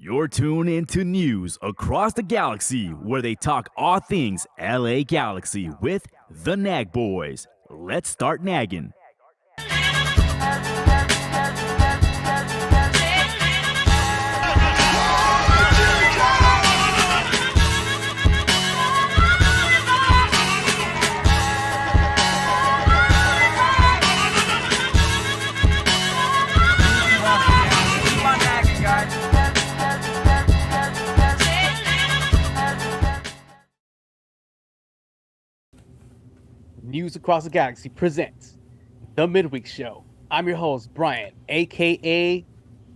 You're tuned into news across the galaxy where they talk all things LA Galaxy with the Nag Boys. Let's start nagging. News Across the Galaxy presents the MidWeek Show. I'm your host, Brian, aka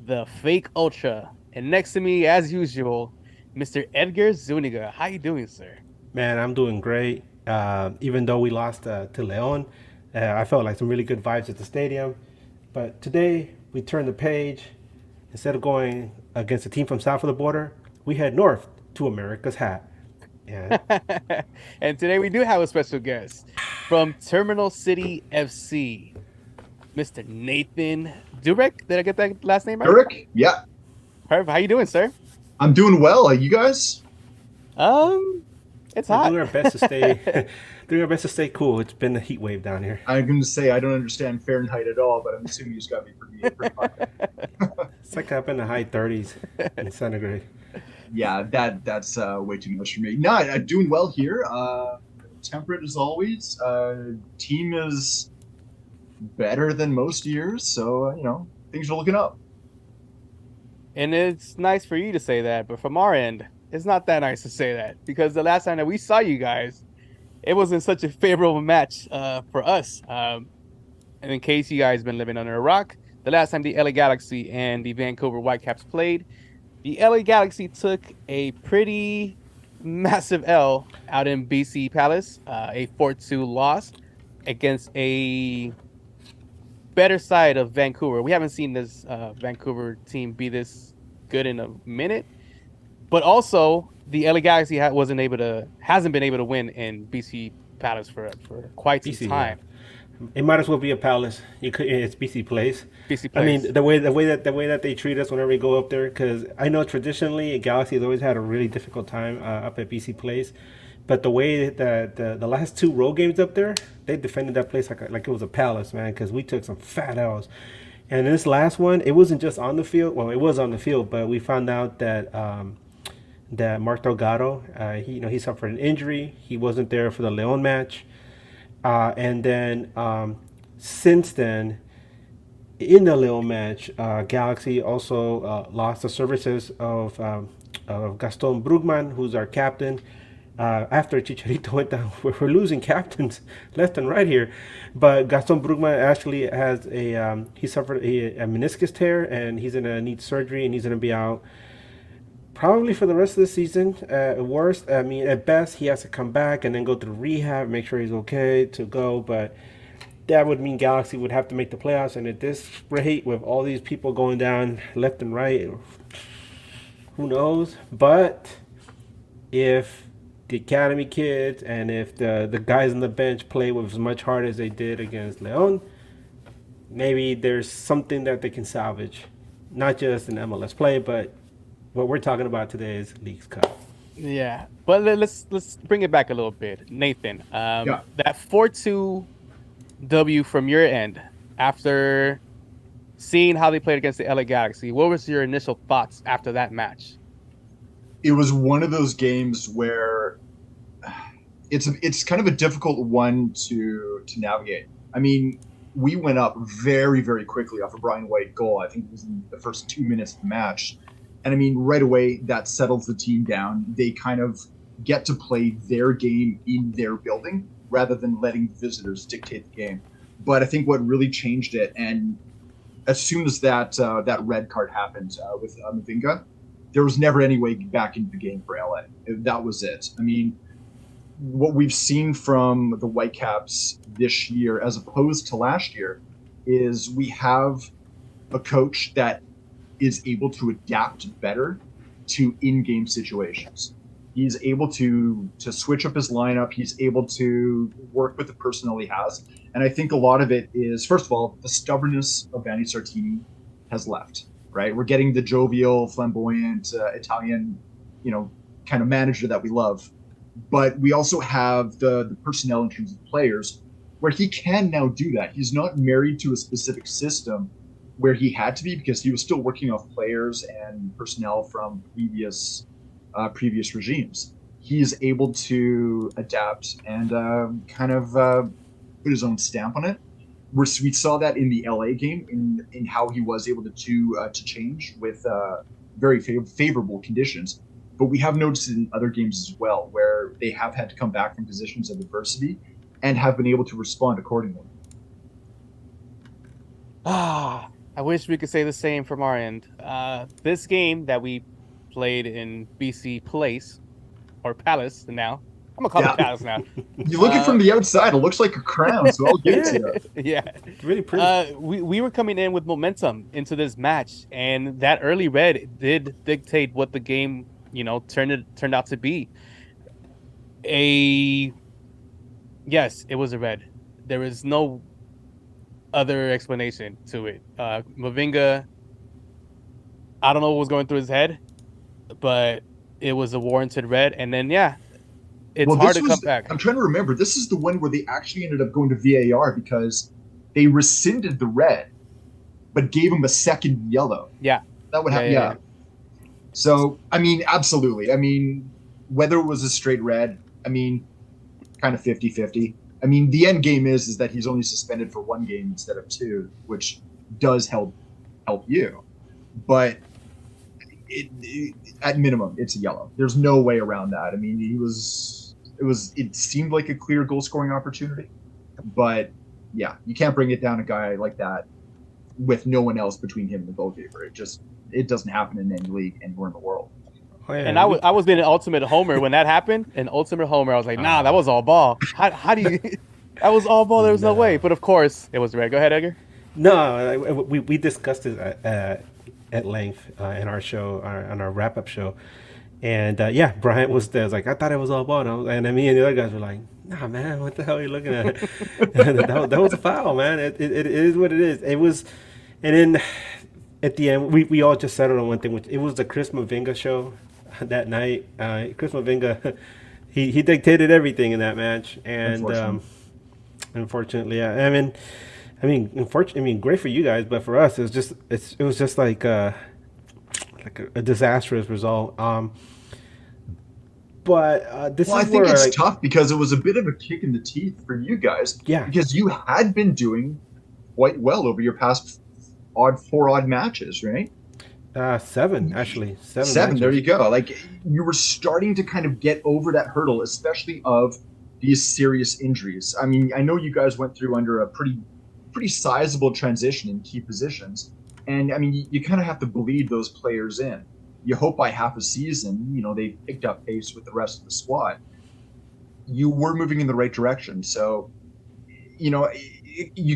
the Fake Ultra. And next to me, as usual, Mr. Edgar Zuniga. How you doing, sir? Man, I'm doing great. Even though we lost to Leon, I felt like some really good vibes at the stadium. But today, we turned the page. Instead of going against a team from south of the border, we head north to America's hat. Yeah. And today we do have a special guest from Terminal City FC, Mr. Nathan Durek. Did I get that last name right? Durek? Yeah. Perfect. How you doing, sir? I'm doing well. Are you guys? It's hot. We're doing our best to stay doing our best to stay cool. It's been a heat wave down here. I'm going to say I don't understand Fahrenheit at all, but I'm assuming you just got to be pretty hot. It's like up in the high 30s in centigrade. Yeah, that's way too much for me. No, I'm doing well here. Temperate as always. Team is better than most years, so things are looking up. And it's nice for you to say that, but from our end, it's not that nice to say that because the last time that we saw you guys, it wasn't such a favorable match for us. And in case you guys been living under a rock, the last time the LA Galaxy and the Vancouver Whitecaps played, the LA Galaxy took a pretty massive L out in BC Palace, a 4-2 loss against a better side of Vancouver. We haven't seen this Vancouver team be this good in a minute. But also, the LA Galaxy hasn't been able to win in BC Palace for quite some BC, time. yeah. It might as well be a Palace. It's BC Place. BC Place. I mean, the way that they treat us whenever we go up there, because I know traditionally Galaxy has always had a really difficult time up at BC Place, but the way that the last two road games up there, they defended that place like it was a palace, man. Because we took some fat L's, and this last one, it wasn't just on the field. Well, it was on the field, but we found out that that Mark Delgado, he suffered an injury. He wasn't there for the Leon match. And then since then, in the Leon match, Galaxy also lost the services of Gaston Brugman, who's our captain. After Chicharito went down, we're losing captains left and right here. But Gaston Brugman actually has he suffered a meniscus tear, and he's gonna need surgery, and he's gonna be out probably for the rest of the season. At worst, I mean, at best, he has to come back and then go through rehab, make sure he's okay to go. But that would mean Galaxy would have to make the playoffs. And at this rate, with all these people going down left and right, who knows? But if the academy kids and if the guys on the bench play with as much heart as they did against Leon, maybe there's something that they can salvage. Not just an MLS play, but what we're talking about today is Leagues Cup. Yeah, but let's bring it back a little bit, Nathan. That 4-2 W from your end after seeing how they played against the LA Galaxy. What was your initial thoughts after that match? It was one of those games where it's kind of a difficult one to navigate. I mean, we went up very, very quickly off a Brian White goal. I think it was in the first 2 minutes of the match. And I mean, right away, that settles the team down. They kind of get to play their game in their building rather than letting visitors dictate the game. But I think what really changed it, and as soon as that red card happened with Mavinga, there was never any way back into the game for LA. That was it. I mean, what we've seen from the Whitecaps this year, as opposed to last year, is we have a coach that is able to adapt better to in-game situations. He's able to switch up his lineup. He's able to work with the personnel he has. And I think a lot of it is, first of all, the stubbornness of Vanni Sartini has left. right? We're getting the jovial, flamboyant Italian, kind of manager that we love. But we also have the personnel in terms of players where he can now do that. He's not married to a specific system where he had to be because he was still working off players and personnel from previous regimes. He is able to adapt and kind of put his own stamp on it. We saw that in the LA game in how he was able to change with very favorable conditions. But we have noticed it in other games as well, where they have had to come back from positions of adversity and have been able to respond accordingly. I wish we could say the same from our end. This game that we played in BC Place, or Palace now. I'm going to call it Palace now. You look it from the outside, it looks like a crown, so I'll give it to you. Yeah. It's really pretty. We were coming in with momentum into this match, and that early red did dictate what the game, turned out to be. Yes, it was a red. There is no other explanation to it. Mavinga, I don't know what was going through his head, but it was a warranted red. And then, it's hard to come back. I'm trying to remember. This is the one where they actually ended up going to VAR because they rescinded the red, but gave him a second yellow. Yeah. That would happen. Yeah. So, absolutely. Whether it was a straight red, kind of 50-50. The end game is that he's only suspended for one game instead of two, which does help you. But at minimum, it's a yellow. There's no way around that. It seemed like a clear goal scoring opportunity, but you can't bring it down a guy like that with no one else between him and the goalkeeper. It doesn't happen in any league anywhere in the world. Oh, yeah. And I was being an ultimate homer when that happened. An ultimate homer. I was like, nah, that was all ball. How do you? That was all ball. There was no way. But of course, it was red. Go ahead, Edgar. No, we discussed it at length in our show, on our wrap up show, and Bryant was there. I was like, I thought it was all ball, and me and the other guys were like, nah, man, what the hell are you looking at? that was a foul, man. It is what it is. It was, and then at the end, we all just settled on one thing, which it was the Chris Mavinga show that night. Chris Mavinga, he dictated everything in that match, and unfortunately, unfortunately, great for you guys, but for us, it was just like a disastrous result. But this is I think where it's tough because it was a bit of a kick in the teeth for you guys. Yeah, because you had been doing quite well over your past four odd matches, right? Seven actually. Seven matches. There you go. Like you were starting to kind of get over that hurdle, especially of these serious injuries. I know you guys went through under a pretty sizable transition in key positions, and you kind of have to bleed those players in. You hope by half a season, they picked up pace with the rest of the squad. You were moving in the right direction, so you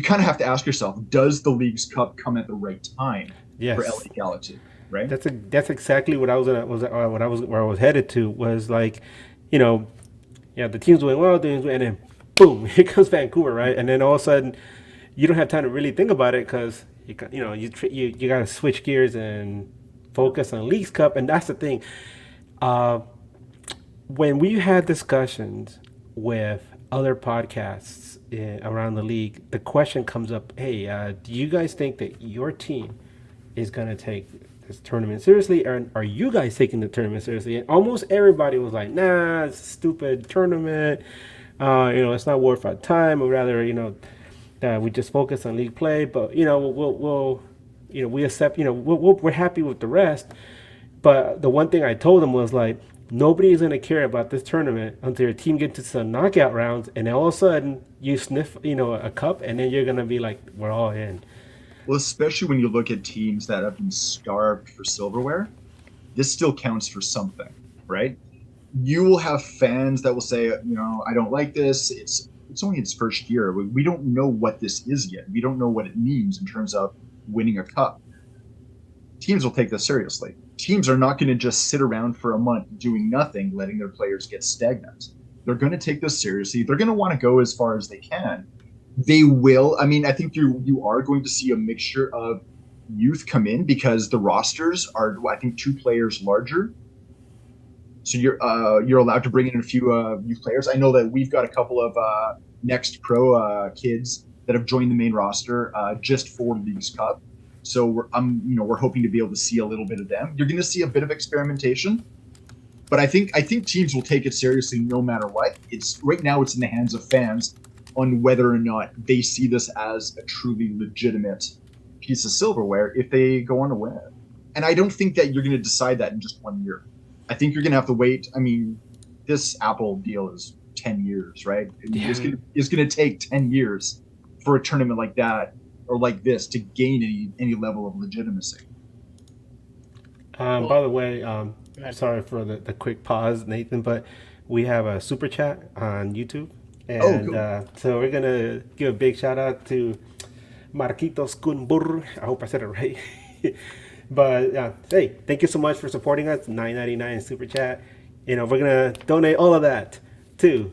kind of have to ask yourself: does the League's Cup come at the right time for LA Galaxy? Right. That's exactly what I was headed to. Was like, the team's doing well, and then boom, here comes Vancouver, right? And then all of a sudden, you don't have time to really think about it because you got to switch gears and focus on League's Cup, and that's the thing. When we had discussions with other podcasts around the league, the question comes up: hey, do you guys think that your team is going to take this tournament seriously, or are you guys taking the tournament seriously? And almost everybody was like, nah, it's a stupid tournament. It's not worth our time. Or rather, that we just focus on league play. But we accept. We're happy with the rest. But the one thing I told them was like, nobody's going to care about this tournament until your team gets to some knockout rounds, and then all of a sudden you sniff, a cup, and then you're going to be like, we're all in. Well, especially when you look at teams that have been starved for silverware, this still counts for something, right? You will have fans that will say, I don't like this. It's only its first year. We don't know what this is yet. We don't know what it means in terms of winning a cup. Teams will take this seriously. Teams are not going to just sit around for a month doing nothing, letting their players get stagnant. They're going to take this seriously. They're going to want to go as far as they can. They will. I think you are going to see a mixture of youth come in because the rosters are, I think, 2 players larger. So you're allowed to bring in a few youth players. I know that we've got a couple of Next Pro kids that have joined the main roster just for Leagues Cup. So we're hoping to be able to see a little bit of them. You're going to see a bit of experimentation, but I think teams will take it seriously no matter what. Right now it's in the hands of fans on whether or not they see this as a truly legitimate piece of silverware if they go on to win it. And I don't think that you're going to decide that in just 1 year. I think you're going to have to wait. I mean, this Apple deal is 10 years, right? It's going to take 10 years for a tournament like that or like this to gain any level of legitimacy. By the way, sorry for the quick pause, Nathan, but we have a super chat on YouTube. And cool. So we're going to give a big shout out to Marquitos Kunbur. I hope I said it right. But hey, thank you so much for supporting us. $9.99 in super chat. We're gonna donate all of that to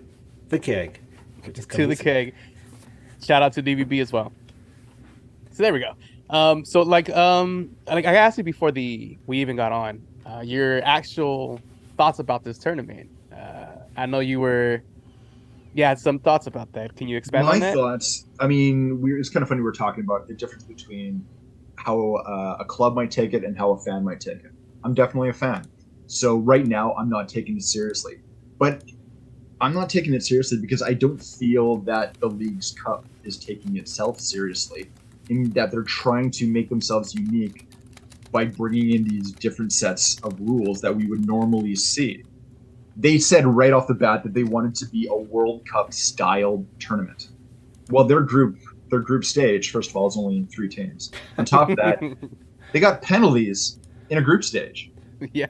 the keg. To the keg. Shout out to DVB as well. So there we go. So like I asked you before we even got on, your actual thoughts about this tournament. I know you had some thoughts about that. Can you expand on that? My thoughts. I mean, it's kind of funny we're talking about the difference between how a club might take it and how a fan might take it. I'm definitely a fan. So right now, I'm not taking it seriously. But I'm not taking it seriously because I don't feel that the Leagues Cup is taking itself seriously, in that they're trying to make themselves unique by bringing in these different sets of rules that we would normally see. They said right off the bat that they wanted to be a World Cup style tournament. Well, their group stage, first of all, is only 3 teams. On top of that, they got penalties in a group stage. Yeah.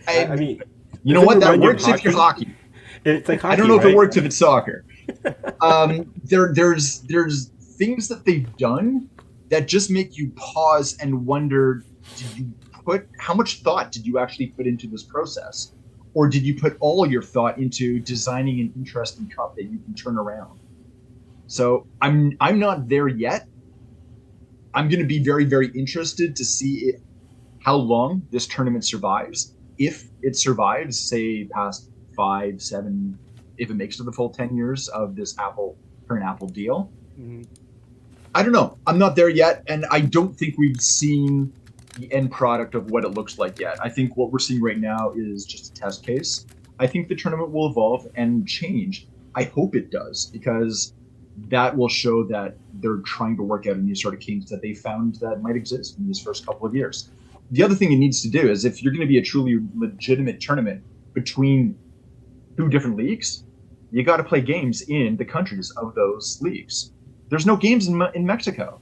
I mean, you know what? That works if you're hockey. It's like hockey, I don't know right? if it works if it's soccer. There's things that they've done that just make you pause and wonder, how much thought did you actually put into this process? Or did you put all your thought into designing an interesting cup that you can turn around? So I'm not there yet. I'm going to be very, very interested to see how long this tournament survives. If it survives, say, past 5, 7, if it makes to the full 10 years of this current Apple deal. Mm-hmm. I don't know. I'm not there yet, and I don't think we've seen the end product of what it looks like yet. I think what we're seeing right now is just a test case. I think the tournament will evolve and change. I hope it does, because that will show that they're trying to work out any sort of kinks that they found that might exist in these first couple of years. The other thing it needs to do is, if you're going to be a truly legitimate tournament between 2 different leagues, you got to play games in the countries of those leagues. There's no games in Mexico.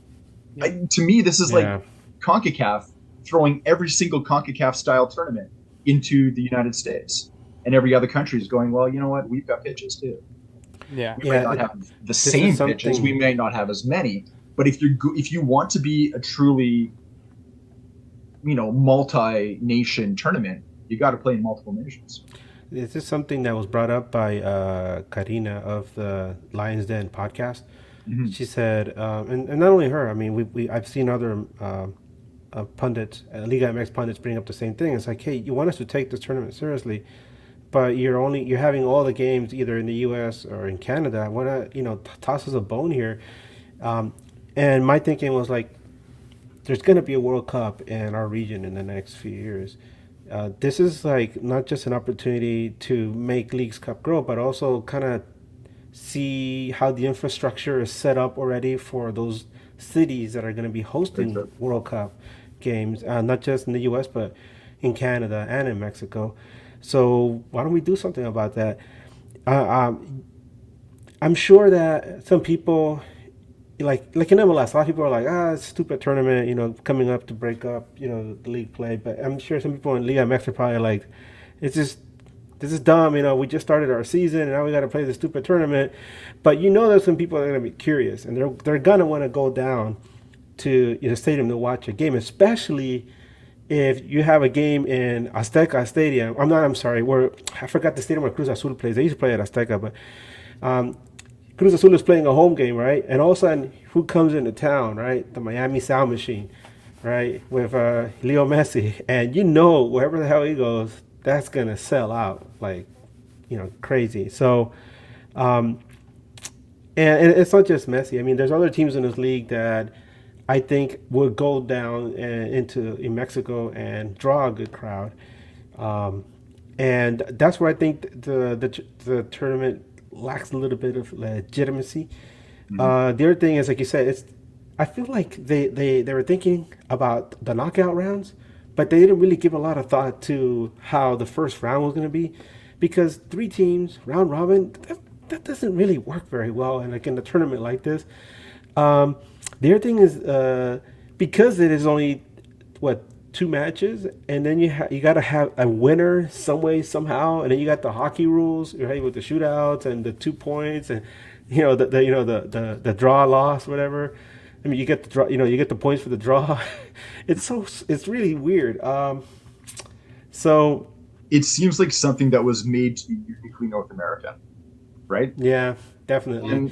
Yeah. To me, this is like CONCACAF throwing every single CONCACAF style tournament into the United States, and every other country is going, well, you know what? We've got pitches too. Yeah, we might not have the same pitches. We may not have as many, but if you want to be a truly, multi-nation tournament, you got to play in multiple nations. This is something that was brought up by Karina of the Lions Den podcast. Mm-hmm. She said, and not only her. I mean, I've seen other pundits, Liga MX pundits, bring up the same thing. It's like, hey, you want us to take this tournament seriously, but you're having all the games either in the U.S. or in Canada. Why not, toss us a bone here? And my thinking was like, there's going to be a World Cup in our region in the next few years. This is like not just an opportunity to make Leagues Cup grow, but also kind of see how the infrastructure is set up already for those cities that are going to be hosting World Cup games, not just in the U.S., but in Canada and in Mexico. So why don't we do something about that? I'm sure that some people, like in MLS, a lot of people are like, it's a stupid tournament, coming up to break up, the league play. But I'm sure some people in Liga MX are probably like, this is dumb, we just started our season and now we got to play this stupid tournament. But there's some people that are going to be curious, and they're going to want to go down to the stadium to watch a game, especially if you have a game in Azteca Stadium. I forgot the stadium where Cruz Azul plays. They used to play at Azteca, but Cruz Azul is playing a home game, right? And all of a sudden, who comes into town, right? The Miami Sound Machine. right, with Leo Messi, and wherever the hell he goes, that's gonna sell out like crazy. So, um, and it's not just Messi. I mean, there's other teams in this league that I think would go down in Mexico and draw a good crowd. Um, and that's where I think the tournament lacks a little bit of legitimacy. The other thing is, like you said, I feel like they were thinking about the knockout rounds, but they didn't really give a lot of thought to how the first round was going to be, because 3 teams round robin, that doesn't really work very well, and like in a tournament like this. The other thing is, because it is only what 2 matches, and then you got to have a winner some way somehow, and then you got the hockey rules, right, with the shootouts and the 2 points, and the draw loss, whatever. I mean, you get the draw, you get the points for the draw. It's really weird. So It seems like something that was made to be uniquely North America, right? yeah, definitely. And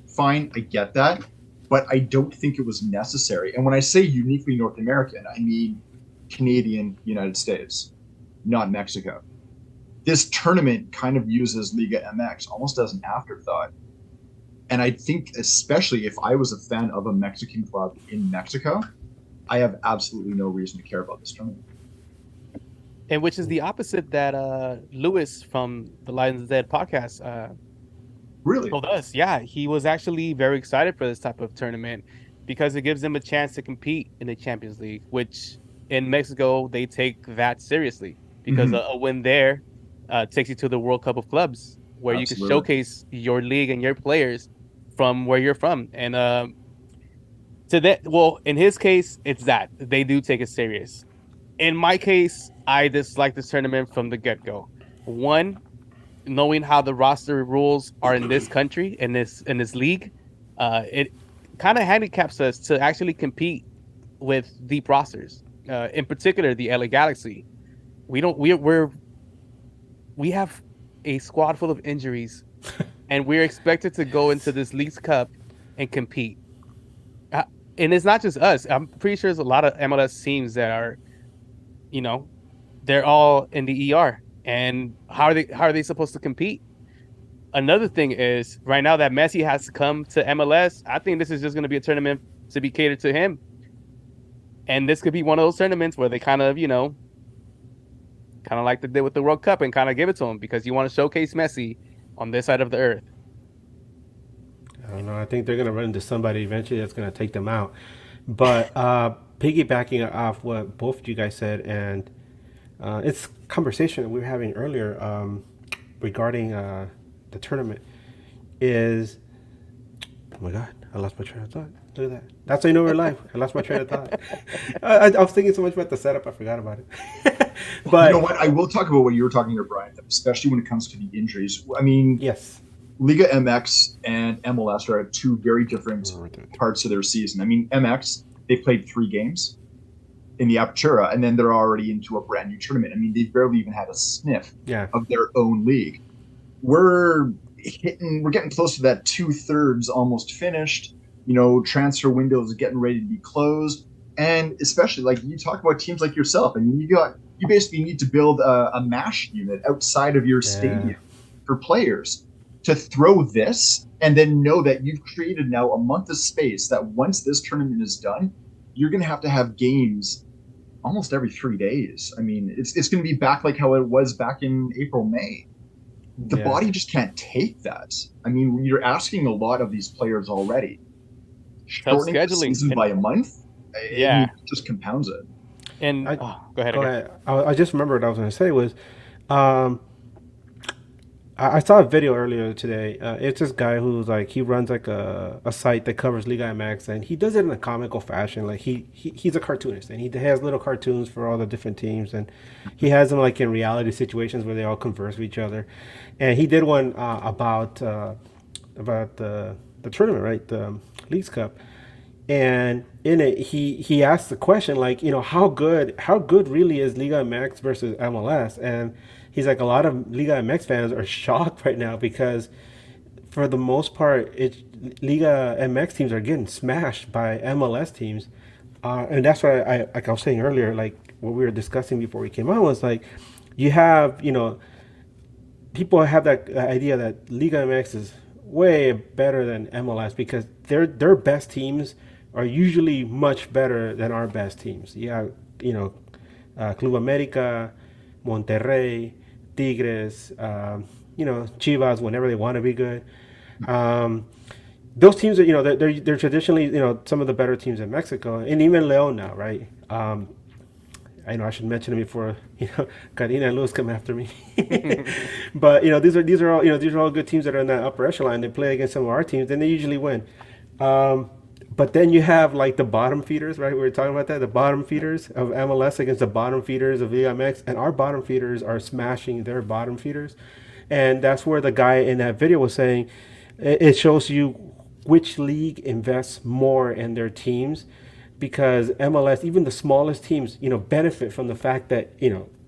fine, I get that, but I don't think it was necessary. And when I say uniquely North American, I mean Canadian, United States, not Mexico. This tournament kind of uses Liga MX almost as an afterthought. And I think, especially if I was a fan of a Mexican club in Mexico, I have absolutely no reason to care about this tournament. And which is the opposite that Lewis from the Lions Dead podcast Really? told us. Yeah, he was actually very excited for this type of tournament because it gives him a chance to compete in the Champions League, which in Mexico they take that seriously because a win there takes you to the World Cup of Clubs, where you can showcase your league and your players from where you're from. And in his case, it's that they do take it serious. In my case, I dislike this tournament from the get-go. One, knowing how the roster rules are in this country, in this league, it kind of handicaps us to actually compete with deep rosters. In particular, the LA Galaxy. We have a squad full of injuries, and we're expected to go into this Leagues Cup and compete. And it's not just us. I'm pretty sure there's a lot of MLS teams that are, they're all in the ER. And how are they supposed to compete? Another thing is, right now that Messi has to come to MLS, I think this is just going to be a tournament to be catered to him. And this could be one of those tournaments where they kind of like they did with the World Cup and kind of give it to him because you want to showcase Messi on this side of the earth. I don't know. I think they're going to run into somebody eventually that's going to take them out. But piggybacking off what both of you guys said, and it's conversation that we were having earlier regarding the tournament is, oh my God, I lost my train of thought. Look at that. That's how you know we're live. I lost my train of thought. I was thinking so much about the setup, I forgot about it. But you know what? I will talk about what you were talking here, Brian, especially when it comes to the injuries. I mean, yes, Liga MX and MLS are at 2 very different parts of their season. I mean, MX, they played 3 games in the Apertura, and then they're already into a brand new tournament. I mean, they've barely even had a sniff of their own league. We're getting close to that 2/3 almost finished. Transfer windows getting ready to be closed. And especially, like, you talk about teams like yourself. I mean, you basically need to build a MASH unit outside of your stadium for players to throw this and then know that you've created now a month of space that once this tournament is done, you're going to have games almost every 3 days. I mean, it's going to be back like how it was back in April, May. The body just can't take that. I mean, you're asking a lot of these players already. Shortening the season by a month, it just compounds it. And go ahead. I just remembered what I was going to say was, I saw a video earlier today. It's this guy who's like, he runs like a site that covers Liga MX, and he does it in a comical fashion. Like he's a cartoonist, and he has little cartoons for all the different teams, and he has them like in reality situations where they all converse with each other. And he did one about the tournament, right, the Leagues Cup. And in it, he asked the question, like, how good really is Liga MX versus MLS? And he's like, a lot of Liga MX fans are shocked right now because, for the most part, Liga MX teams are getting smashed by MLS teams. And that's why like I was saying earlier, like what we were discussing before we came on was like, you have, people have that idea that Liga MX is way better than MLS because their best teams are usually much better than our best teams. Yeah, Club America, Monterrey, Tigres, Chivas whenever they want to be good. Those teams are they're traditionally some of the better teams in Mexico, and even Leon now, right? I know I should mention it before Karina and Lewis come after me. But these are all good teams that are in that upper echelon. They play against some of our teams, and they usually win. But then you have like the bottom feeders, right? We were talking about that. The bottom feeders of MLS against the bottom feeders of VMX, and our bottom feeders are smashing their bottom feeders, and that's where the guy in that video was saying it shows you which league invests more in their teams, because MLS, even the smallest teams, benefit from the fact that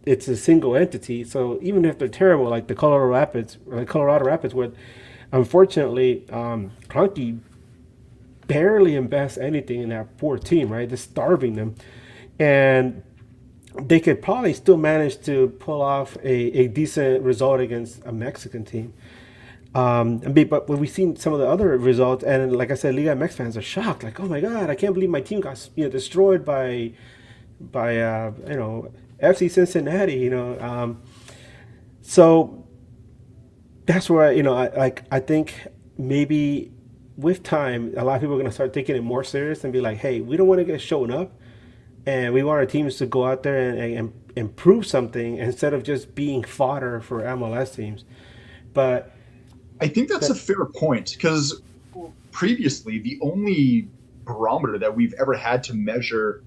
it's a single entity. So even if they're terrible, like the Colorado Rapids, where unfortunately Clunky barely invests anything in that poor team, right? Just starving them, and they could probably still manage to pull off a decent result against a Mexican team. But when we've seen some of the other results, and like I said, Liga MX fans are shocked, like, oh my God, I can't believe my team got destroyed by FC Cincinnati, so that's where I think maybe with time a lot of people are going to start taking it more serious and be like, hey, we don't want to get shown up, and we want our teams to go out there and improve something instead of just being fodder for MLS teams. But I think that's a fair point, because previously the only barometer that we've ever had to measure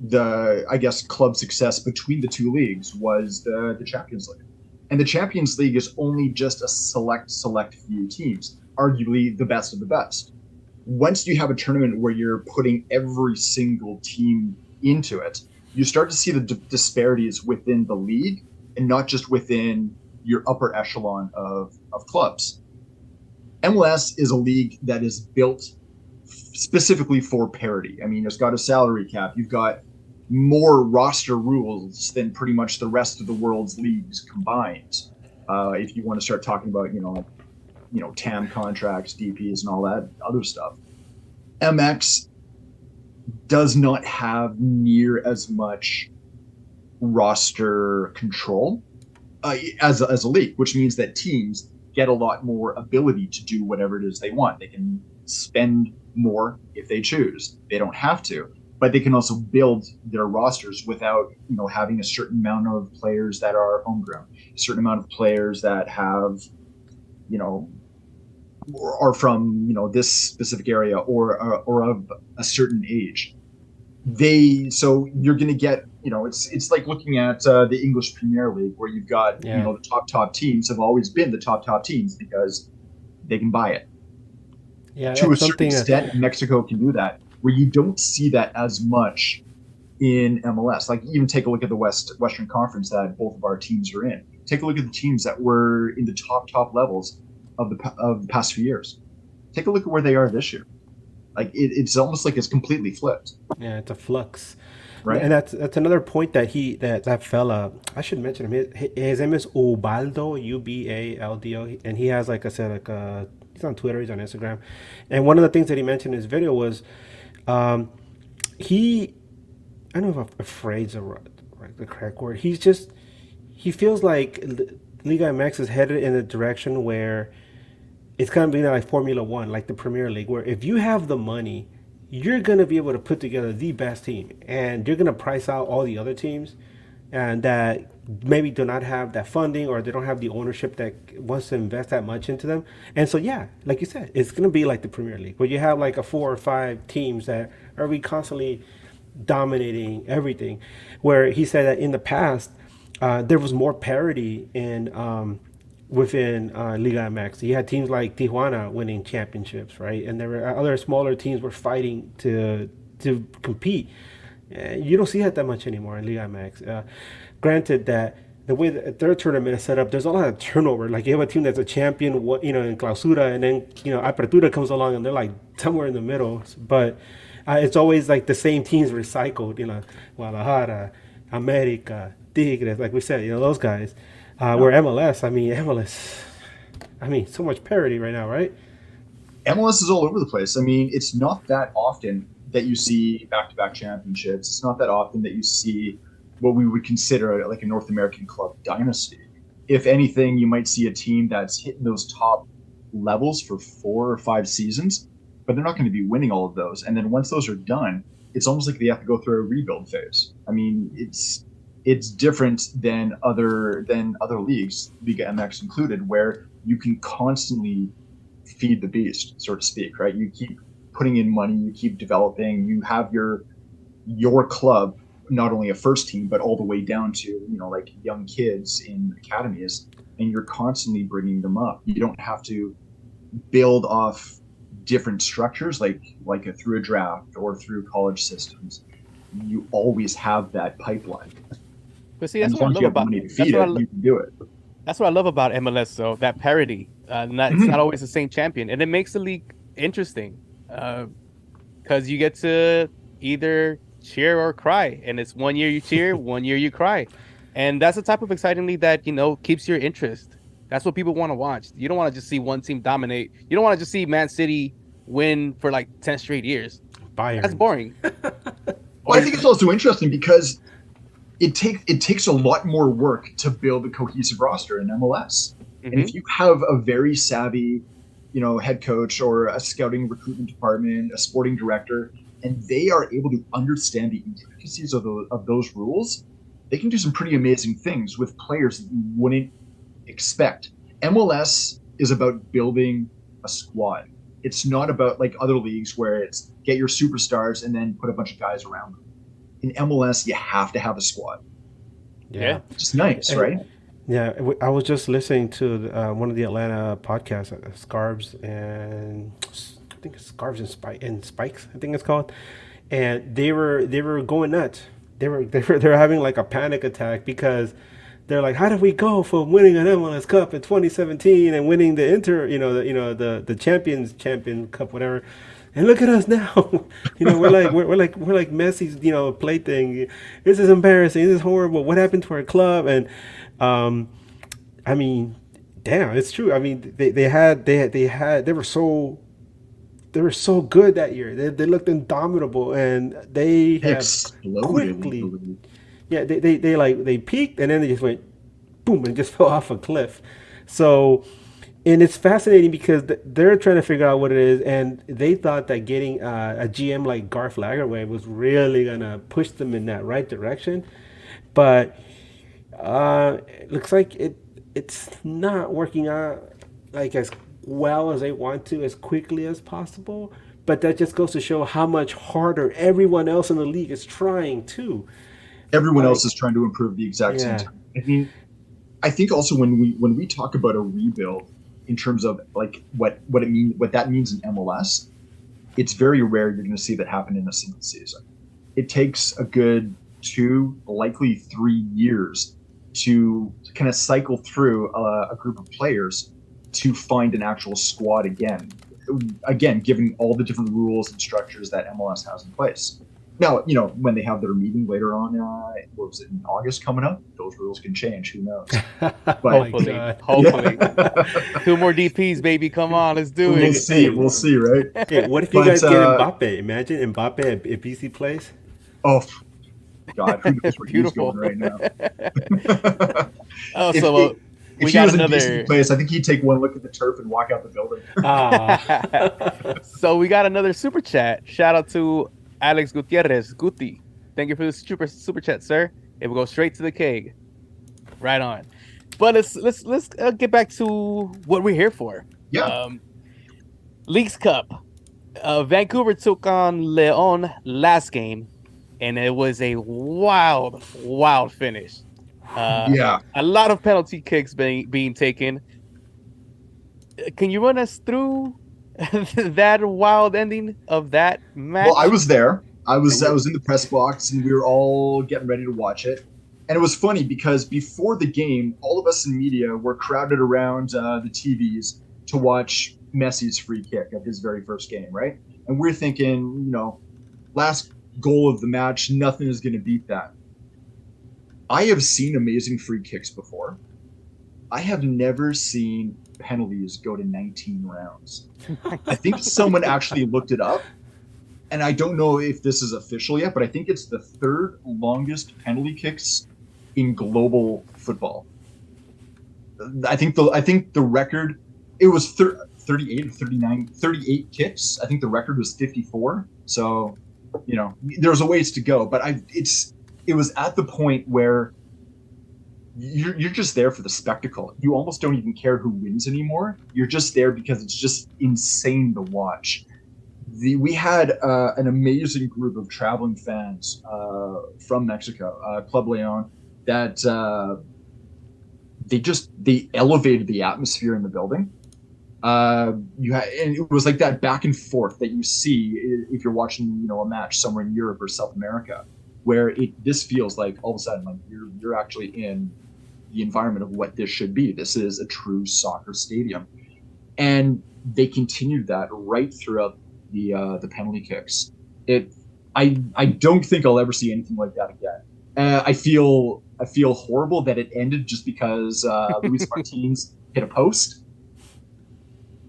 the, I guess, club success between the two leagues was the Champions League. And the Champions League is only just a select few teams, arguably the best of the best. Once you have a tournament where you're putting every single team into it, you start to see the disparities within the league, and not just within your upper echelon of clubs. MLS is a league that is built specifically for parity. I mean, it's got a salary cap. You've got more roster rules than pretty much the rest of the world's leagues combined. If you want to start talking about, TAM contracts, DPs, and all that other stuff. MX does not have near as much roster control as a league, which means that teams get a lot more ability to do whatever it is they want. They can spend more if they choose. They don't have to, but they can also build their rosters without, having a certain amount of players that are homegrown, a certain amount of players that have, are from, this specific area or of a certain age. So you're going to get, it's like looking at the English Premier League, where you've got, the top teams have always been the top teams because they can buy it. Yeah, to a certain extent, Mexico can do that, where you don't see that as much in MLS. Like, even take a look at the Western Conference that both of our teams are in. Take a look at the teams that were in the top levels of the past few years. Take a look at where they are this year. Like, it's almost like it's completely flipped. Yeah, it's a flux. Right. And that's another point that that fella, I should mention him. His name is Ubaldo, Ubaldo, and he has, like I said, he's on Twitter, he's on Instagram. And one of the things that he mentioned in his video was I don't know if afraid's the correct word. He feels like Liga MX is headed in a direction where it's kind of being like Formula One, like the Premier League, where if you have the money, you're going to be able to put together the best team, and you're going to price out all the other teams and that maybe do not have that funding, or they don't have the ownership that wants to invest that much into them. And so, yeah, like you said, it's going to be like the Premier League, where you have like a 4 or 5 teams that are constantly dominating everything. Where he said that in the past, there was more parity within Liga MX. You had teams like Tijuana winning championships, right? And there were other smaller teams were fighting to compete. You don't see that much anymore in Liga MX. Granted that the way that their tournament is set up, there's a lot of turnover. Like, you have a team that's a champion, in Clausura, and then, Apertura comes along and they're like somewhere in the middle. But It's always like the same teams recycled, Guadalajara, America, Tigres, like we said, those guys. Where MLS, so much parity right now, right? MLS is all over the place. I mean, it's not that often that you see back-to-back championships. It's not that often that you see what we would consider like a North American club dynasty. If anything, you might see a team that's hitting those top levels for 4 or 5 seasons, but they're not going to be winning all of those. And then once those are done, it's almost like they have to go through a rebuild phase. I mean, it's different than other leagues, Liga MX included, where you can constantly feed the beast, so to speak, right? You keep putting in money, you keep developing, you have your club, not only a first team, but all the way down to, like young kids in academies, and you're constantly bringing them up. You don't have to build off different structures like through a draft or through college systems. You always have that pipeline. But see, that's what I love about money to feed it, you can do it. That's what I love about MLS, though, that parity. It's not always the same champion, and it makes the league interesting because you get to either cheer or cry, and it's one year you cheer, one year you cry, and that's the type of exciting league that keeps your interest. That's what people want to watch. You don't want to just see one team dominate. You don't want to just see Man City win for like 10 straight years. Bayern. That's boring. Well, I think it's also interesting because it takes a lot more work to build a cohesive roster in MLS. Mm-hmm. And if you have a very savvy, head coach or a scouting recruitment department, a sporting director, and they are able to understand the intricacies of those rules, they can do some pretty amazing things with players that you wouldn't expect. MLS is about building a squad. It's not about like other leagues where it's get your superstars and then put a bunch of guys around them. In MLS, you have to have a squad. Yeah. It's nice, right? Yeah, I was just listening to one of the Atlanta podcasts, Scarves and I think it's Scarves and Spikes, I think it's called, and they were going nuts. They were having like a panic attack because they're like, how did we go from winning an MLS Cup in 2017 and winning the the champion cup, whatever, and look at us now. we're like Messi's plaything. This is embarrassing. This is horrible. What happened to our club? And I mean, damn, it's true. I mean, they were so good that year. They looked indomitable, and they have quickly. Yeah, they peaked and then they just went boom and just fell off a cliff. So, and it's fascinating because they're trying to figure out what it is, and they thought that getting a GM like Garth Lagerwey was really gonna push them in that right direction, but it looks like it's not working out like as well as they want to, as quickly as possible. But that just goes to show how much harder everyone else in the league is trying too. Everyone else is trying to improve the exact same time. I mean, I think also when we talk about a rebuild in terms of like what that means in MLS, it's very rare you're going to see that happen in a single season. It takes a good 2, likely 3 years to kind of cycle through a group of players to find an actual squad again. Again, given all the different rules and structures that MLS has in place. Now, when they have their meeting later on, what was it, in August coming up, those rules can change. Who knows? But, hopefully. 2 more DPs, baby. Come on, let's do it. We'll see, right? Hey, what if you guys get Mbappe? Imagine Mbappe at BC Place. Oh, God, who knows where he's going right now? If he was in BC Place, I think he'd take one look at the turf and walk out the building. So we got another super chat. Shout out to Alex Gutierrez, Guti. Thank you for the super chat, sir. It will go straight to the keg. Right on. But let's get back to what we're here for. Yeah. Leagues Cup. Vancouver took on Leon last game, and it was a wild finish. A lot of penalty kicks being taken. Can you run us through that wild ending of that match? Well, I was there. I was in the press box, and we were all getting ready to watch it. And it was funny because before the game, all of us in media were crowded around the TVs to watch Messi's free kick of his very first game, right? And we're thinking, last goal of the match, nothing is going to beat that. I have seen amazing free kicks before. I have never seen penalties go to 19 rounds. I think someone actually looked it up, and I don't know if this is official yet, but I think it's the third longest penalty kicks in global football. I think the record, it was 38 or 39, 38 kicks. I think the record was 54. So, there's a ways to go, but it was at the point where you're just there for the spectacle. You almost don't even care who wins anymore. You're just there because it's just insane to watch. We had an amazing group of traveling fans from Mexico, Club Leon, that they elevated the atmosphere in the building. And it was like that back and forth that you see if you're watching, a match somewhere in Europe or South America, where this feels like all of a sudden like you're actually in the environment of what this should be. This is a true soccer stadium, and they continued that right throughout the penalty kicks. I don't think I'll ever see anything like that again. I feel horrible that it ended just because Luis Martins hit a post.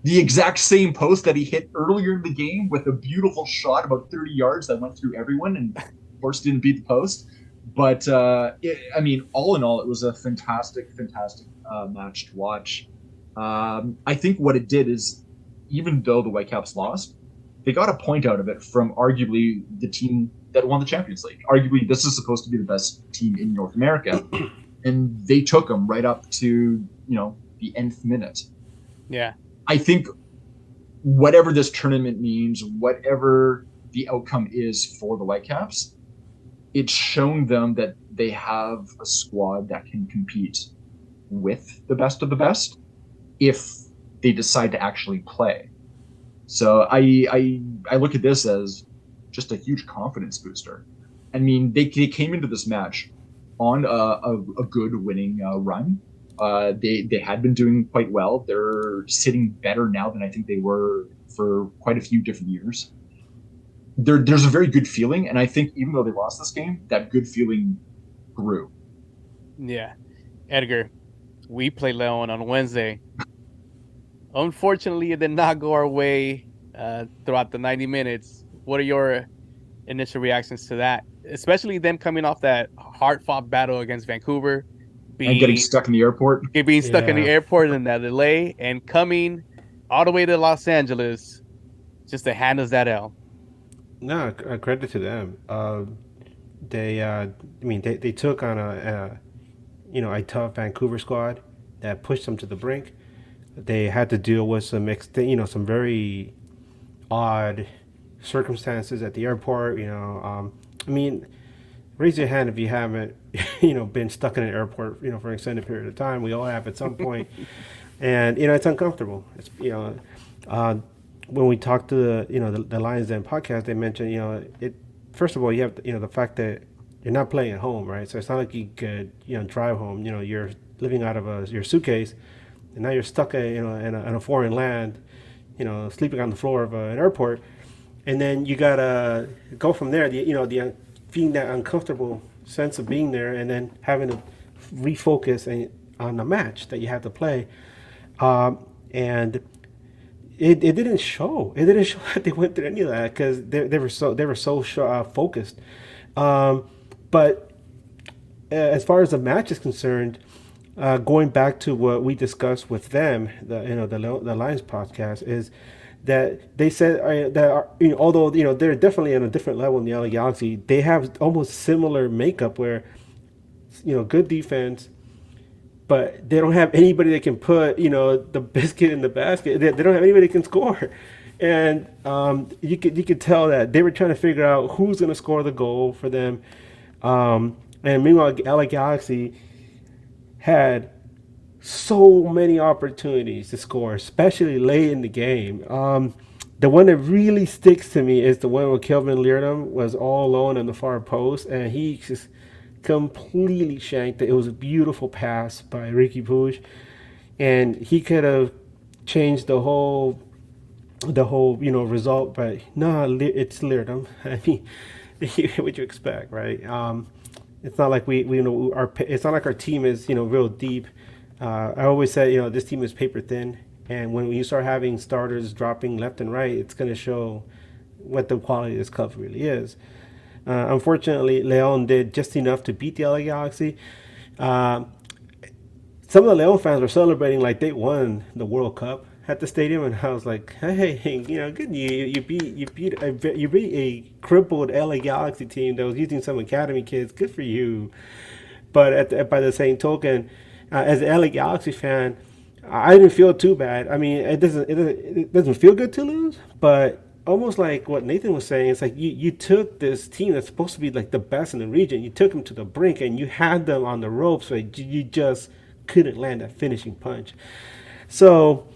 The exact same post that he hit earlier in the game with a beautiful shot about 30 yards that went through everyone and, of course, didn't beat the post. But, all in all, it was a fantastic match to watch. I think what it did is, even though the Whitecaps lost, they got a point out of it from arguably the team that won the Champions League. Arguably, this is supposed to be the best team in North America. And they took them right up to, the nth minute. Yeah. I think whatever this tournament means, whatever the outcome is for the Whitecaps, it's shown them that they have a squad that can compete with the best of the best if they decide to actually play. So I look at this as just a huge confidence booster. I mean, they came into this match on a good winning run. They had been doing quite well. They're sitting better now than I think they were for quite a few different years. There's a very good feeling, and I think even though they lost this game, that good feeling grew. Yeah. Edgar, we play Leon on Wednesday. Unfortunately, it did not go our way throughout the 90 minutes. What are your initial reactions to that? Especially them coming off that hard-fought battle against Vancouver. And getting stuck in the airport. Being stuck in the airport and that delay, and coming all the way to Los Angeles just to hand us that L. No, credit to them. They took on a tough Vancouver squad that pushed them to the brink. They had to deal with some very odd circumstances at the airport. Raise your hand if you haven't, been stuck in an airport, for an extended period of time. We all have at some point, and it's uncomfortable. It's when we talked to the Lions Den podcast, they mentioned it. First of all, you have the fact that you're not playing at home, right? So it's not like you could drive home. You're living out of your suitcase, and now you're stuck in a foreign land, sleeping on the floor of an airport, and then you gotta go from there. Feeling that uncomfortable sense of being there, and then having to refocus on the match that you have to play, and it didn't show. It didn't show that they went through any of that because they were so focused. But as far as the match is concerned, going back to what we discussed with them, the Lions podcast, is that they said that although they're definitely on a different level in the LA Galaxy, they have almost similar makeup where good defense, but they don't have anybody that can put the biscuit in the basket. They don't have anybody that can score, and you could tell that they were trying to figure out who's going to score the goal for them. And meanwhile, LA Galaxy had so many opportunities to score, especially late in the game. The one that really sticks to me is the one where Kelvin Leardom was all alone on the far post, and he just completely shanked it. It was a beautiful pass by Ricky Puig, and he could have changed the whole the whole result, but no, it's Leerdam. I mean, what you expect, right? It's not like we it's not like our team is real deep. I always say this team is paper thin, and when you start having starters dropping left and right, it's going to show what the quality of this club really is. Unfortunately, Leon did just enough to beat the LA Galaxy. Uh, some of the Leon fans were celebrating like they won the World Cup at the stadium, and I was like, "Hey, good you beat a crippled LA Galaxy team that was using some academy kids. Good for you." But by the same token, as an LA Galaxy fan, I didn't feel too bad. I mean, it doesn't feel good to lose, but almost like what Nathan was saying, it's like you took this team that's supposed to be like the best in the region, you took them to the brink, and you had them on the ropes, but you just couldn't land that finishing punch. So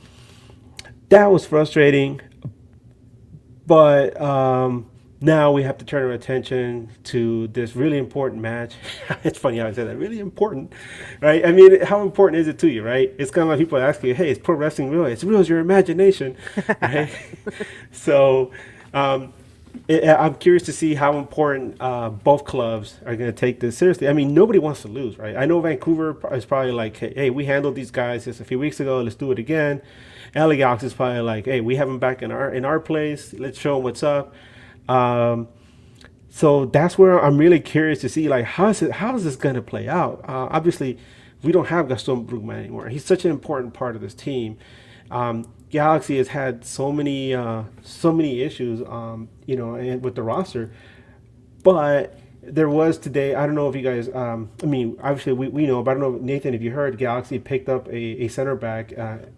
that was frustrating, but now we have to turn our attention to this really important match. It's funny how I said that, really important, right? I mean, how important is it to you, right? It's kind of like people ask you, hey, is pro wrestling real? It's real as your imagination, right? So I'm curious to see how important both clubs are going to take this seriously. I mean, nobody wants to lose, right? I know Vancouver is probably like, hey, we handled these guys just a few weeks ago. Let's do it again. LA Galaxy is probably like, hey, we have them back in our place. Let's show them what's up. So that's where I'm really curious to see, like, how is this going to play out? Obviously, we don't have Gaston Brugman anymore. He's such an important part of this team. Galaxy has had so many issues, and with the roster. But there was today, I don't know if you guys, I mean, obviously we know, but I don't know, Nathan, if you heard, Galaxy picked up a center back.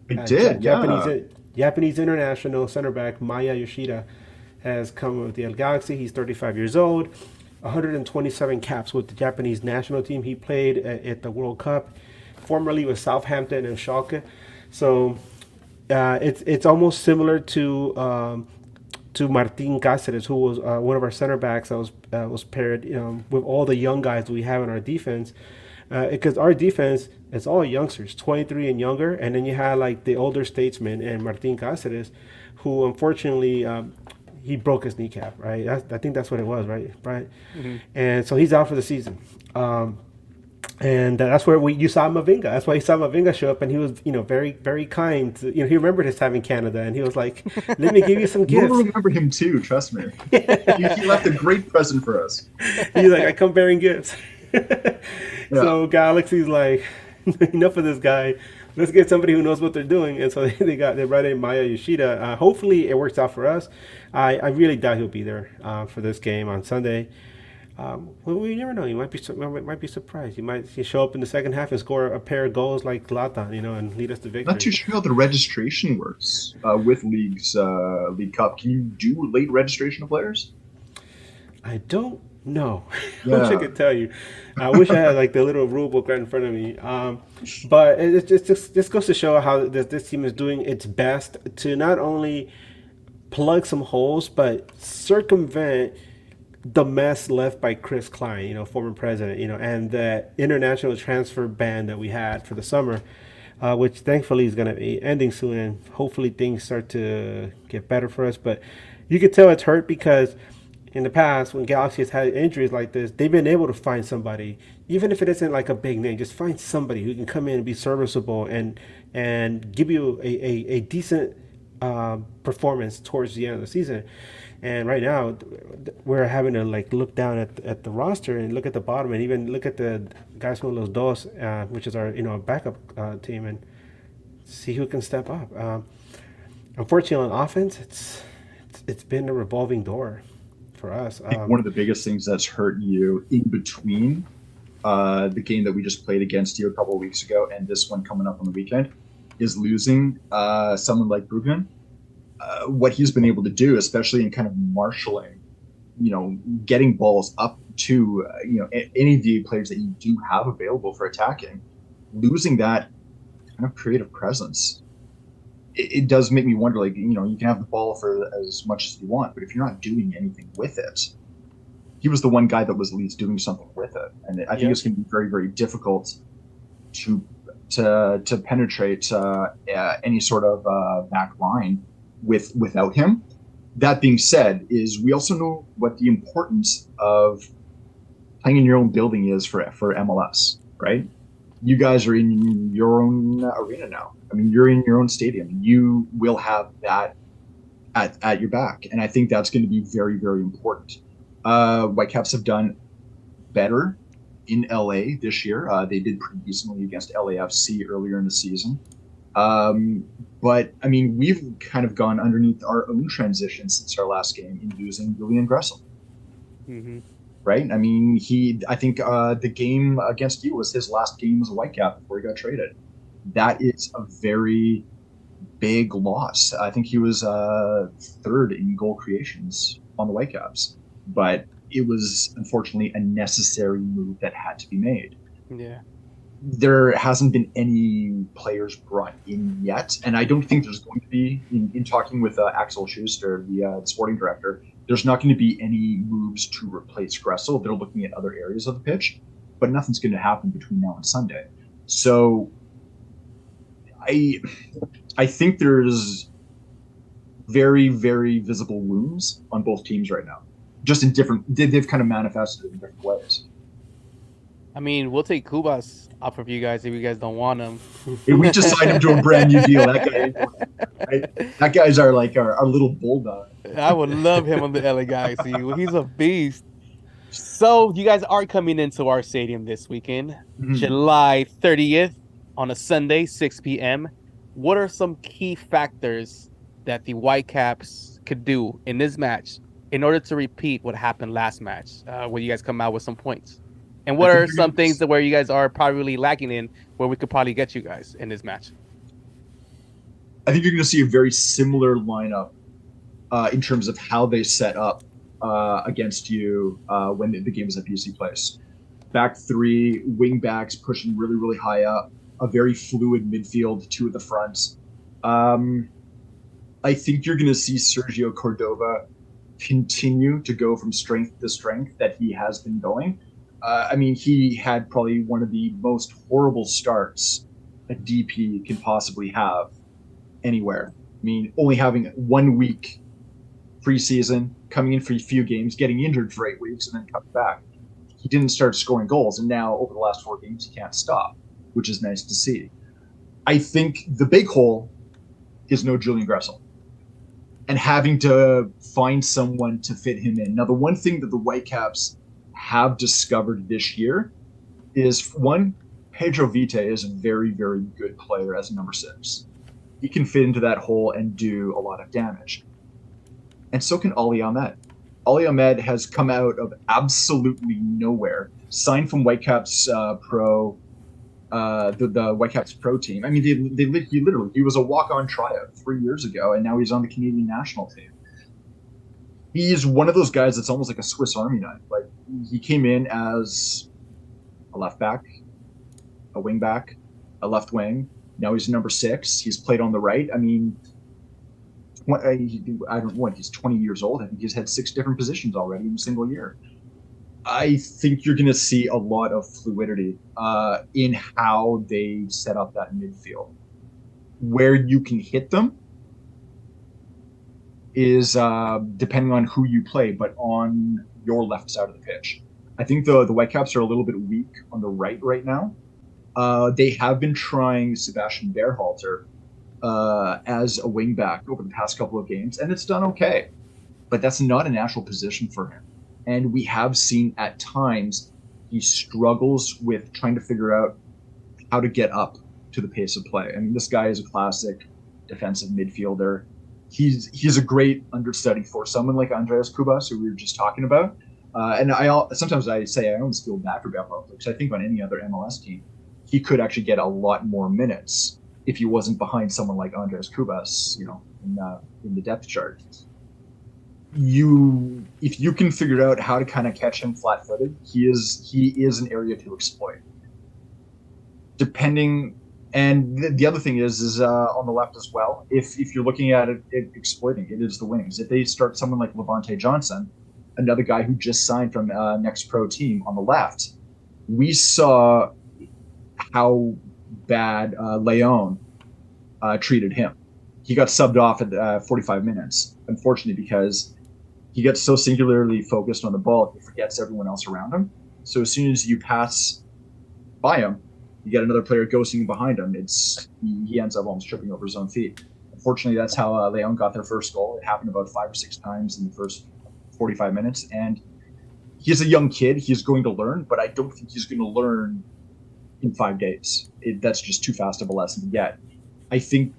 It did, yeah. Japanese international center back, Maya Yoshida, has come with the Galaxy. He's 35 years old, 127 caps with the Japanese national team. He played at the World Cup, formerly with Southampton and Schalke. So it's almost similar to Martin Cáceres, who was one of our center backs that was paired with all the young guys we have in our defense. Because our defense is all youngsters, 23 and younger, and then you had like the older statesman and Martin Cáceres, who unfortunately he broke his kneecap, right? I think that's what it was, right, Brian? Mm-hmm. And so he's out for the season. And that's where you saw Mavinga. That's why you saw Mavinga show up, and he was, very, very kind. He remembered his time in Canada, and he was like, "Let me give you some gifts." We'll remember him too. Trust me. he left a great present for us. He's like, "I come bearing gifts." Yeah. So Galaxy's like, enough of this guy. Let's get somebody who knows what they're doing. And so they brought in Maya Yoshida. Hopefully it works out for us. I really doubt he'll be there for this game on Sunday. Well, we never know. You might be surprised. You might show up in the second half and score a pair of goals like Zlatan, and lead us to victory. Not too sure how the registration works with League Cup. Can you do late registration of players? I don't know. Yeah. I wish I could tell you. I wish I had like the little rule book right in front of me. But it just goes to show how this team is doing its best to not only plug some holes, but circumvent the mess left by Chris Klein, former president, and the international transfer ban that we had for the summer, which thankfully is going to be ending soon, and hopefully things start to get better for us. But you could tell it's hurt because in the past, when Galaxy has had injuries like this, they've been able to find somebody, even if it isn't like a big name, just find somebody who can come in and be serviceable and give you a decent performance towards the end of the season. And right now, we're having to like look down at the roster and look at the bottom, and even look at the guys from Los Dos, which is our backup team, and see who can step up. Unfortunately, on offense, it's been a revolving door for us. I think one of the biggest things that's hurt you in between the game that we just played against you a couple of weeks ago and this one coming up on the weekend is losing someone like Brugman. What he's been able to do, especially in kind of marshaling, getting balls up to, any of the players that you do have available for attacking, losing that kind of creative presence. It does make me wonder, like, you can have the ball for as much as you want, but if you're not doing anything with it, he was the one guy that was at least doing something with it. And I think it's going to be very, very difficult to penetrate any sort of back line without him. That being said, is we also know what the importance of playing in your own building is for MLS, right? You guys are in your own arena now. I mean, you're in your own stadium. You will have that at your back, and I think that's going to be very, very important. Whitecaps have done better in LA this year. They did pretty decently against LAFC earlier in the season. But I mean, we've kind of gone underneath our own transition since our last game in losing Julian Gressel. Mm-hmm. Right? I mean, I think the game against you was his last game as a Whitecap before he got traded. That is a very big loss. I think he was third in goal creations on the Whitecaps, but it was unfortunately a necessary move that had to be made. Yeah. There hasn't been any players brought in yet, and I don't think there's going to be. In talking with Axel Schuster, the sporting director, there's not going to be any moves to replace Gressel. They're looking at other areas of the pitch, but nothing's going to happen between now and Sunday. So I think there's very, very visible wounds on both teams right now. Just in different, they've kind of manifested in different ways. I mean, we'll take Kubas off of you guys if you guys don't want him. We just signed him to a brand new deal. That guy's our little bulldog. I would love him on the LA Galaxy. He's a beast. So you guys are coming into our stadium this weekend, July 30th on a Sunday, 6 p.m. What are some key factors that the Whitecaps could do in this match in order to repeat what happened last match, where you guys come out with some points? And what are some things that where you guys are probably lacking in, where we could probably get you guys in this match? I think you're going to see a very similar lineup in terms of how they set up against you when the game is at BC Place. Back three, wing backs pushing really, really high up, a very fluid midfield, two at the front. I think you're going to see Sergio Cordova continue to go from strength to strength that he has been going. I mean, he had probably one of the most horrible starts a DP can possibly have anywhere. I mean, only having 1 week preseason, coming in for a few games, getting injured for 8 weeks, and then coming back. He didn't start scoring goals, and now over the last 4 games, he can't stop, which is nice to see. I think the big hole is no Julian Gressel, and having to find someone to fit him in. Now, the one thing that the Whitecaps have discovered this year is, one, Pedro Vite is a very, very good player as a number 6. He can fit into that hole and do a lot of damage. And so can Ali Ahmed. Ali Ahmed has come out of absolutely nowhere, signed from Whitecaps Pro, the Whitecaps Pro team. I mean, he was a walk-on tryout 3 years ago, and now he's on the Canadian national team. He's one of those guys that's almost like a Swiss Army knife. Like, he came in as a left back, a wing back, a left wing. Now he's number 6. He's played on the right. I mean, he's 20 years old. I think he's had 6 different positions already in a single year. I think you're going to see a lot of fluidity in how they set up that midfield. Where you can hit them is depending on who you play, but on your left side of the pitch. I think the Whitecaps are a little bit weak on the right now. They have been trying Sebastian Berhalter as a wingback over the past couple of games, and it's done okay. But that's not a natural position for him. And we have seen at times he struggles with trying to figure out how to get up to the pace of play. I mean, this guy is a classic defensive midfielder. He's a great understudy for someone like Andreas Kubas, who we were just talking about. And sometimes I say I almost feel bad for Berhalter, because I think on any other MLS team, he could actually get a lot more minutes if he wasn't behind someone like Andreas Kubas, in the depth chart. If you can figure out how to kind of catch him flat-footed, he is an area to exploit. And the other thing is on the left as well. If you're looking at it exploiting, it is the wings. If they start someone like Levante Johnson, another guy who just signed from Next Pro team on the left, we saw how bad Leon treated him. he got subbed off at 45 minutes, unfortunately, because he gets so singularly focused on the ball, he forgets everyone else around him. So as soon as you pass by him, you get another player ghosting behind him. He ends up almost tripping over his own feet. Unfortunately, that's how Leon got their first goal. It happened about 5 or 6 times in the first 45 minutes. And he's a young kid. He's going to learn, but I don't think he's going to learn in 5 days. That's just too fast of a lesson to get. I think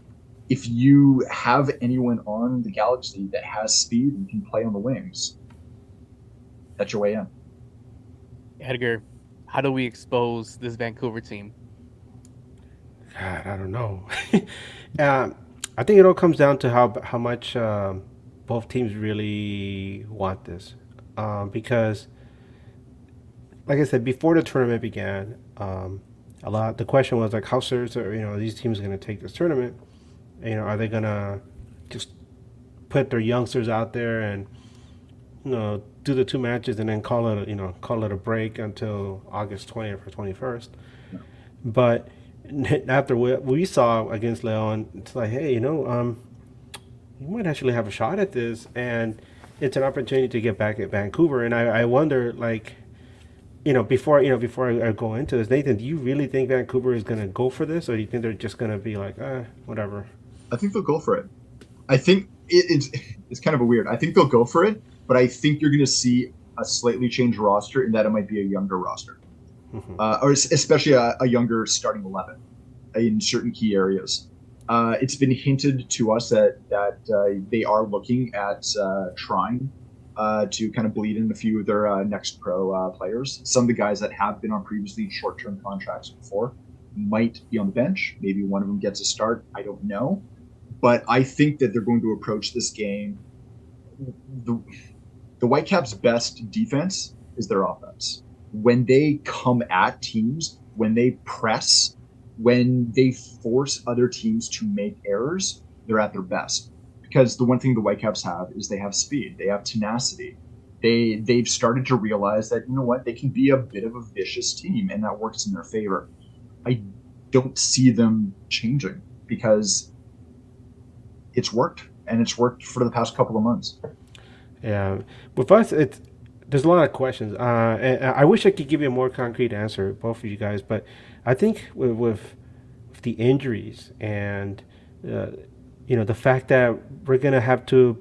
if you have anyone on the Galaxy that has speed and can play on the wings, that's your way in. Edgar, how do we expose this Vancouver team? God, I don't know. I think it all comes down to how much both teams really want this, because, like I said, before the tournament began, the question was like, how serious are these teams going to take this tournament? Are they going to just put their youngsters out there and do the 2 matches and then call it a break until August 20th or 21st? No. But after what we saw against Leon, it's like, hey, you might actually have a shot at this, and it's an opportunity to get back at Vancouver. And I wonder, like, before I go into this, Nathan, do you really think Vancouver is going to go for this, or do you think they're just going to be like, whatever? I think they'll go for it. I think it's kind of a weird. I think they'll go for it, but I think you're going to see a slightly changed roster in that it might be a younger roster, or especially a younger starting 11 in certain key areas. It's been hinted to us that they are looking at trying to kind of bleed in a few of their next pro players. Some of the guys that have been on previously short-term contracts before might be on the bench. Maybe one of them gets a start. I don't know. But I think that they're going to approach this game. The Whitecaps' best defense is their offense. When they come at teams, when they press, when they force other teams to make errors, they're at their best. Because the one thing the Whitecaps have is they have speed. They have tenacity. They've started to realize that, they can be a bit of a vicious team, and that works in their favor. I don't see them changing because it's worked, and it's worked for the past couple of months. Yeah, with us, there's a lot of questions. And I wish I could give you a more concrete answer, both of you guys. But I think with the injuries and the fact that we're gonna have to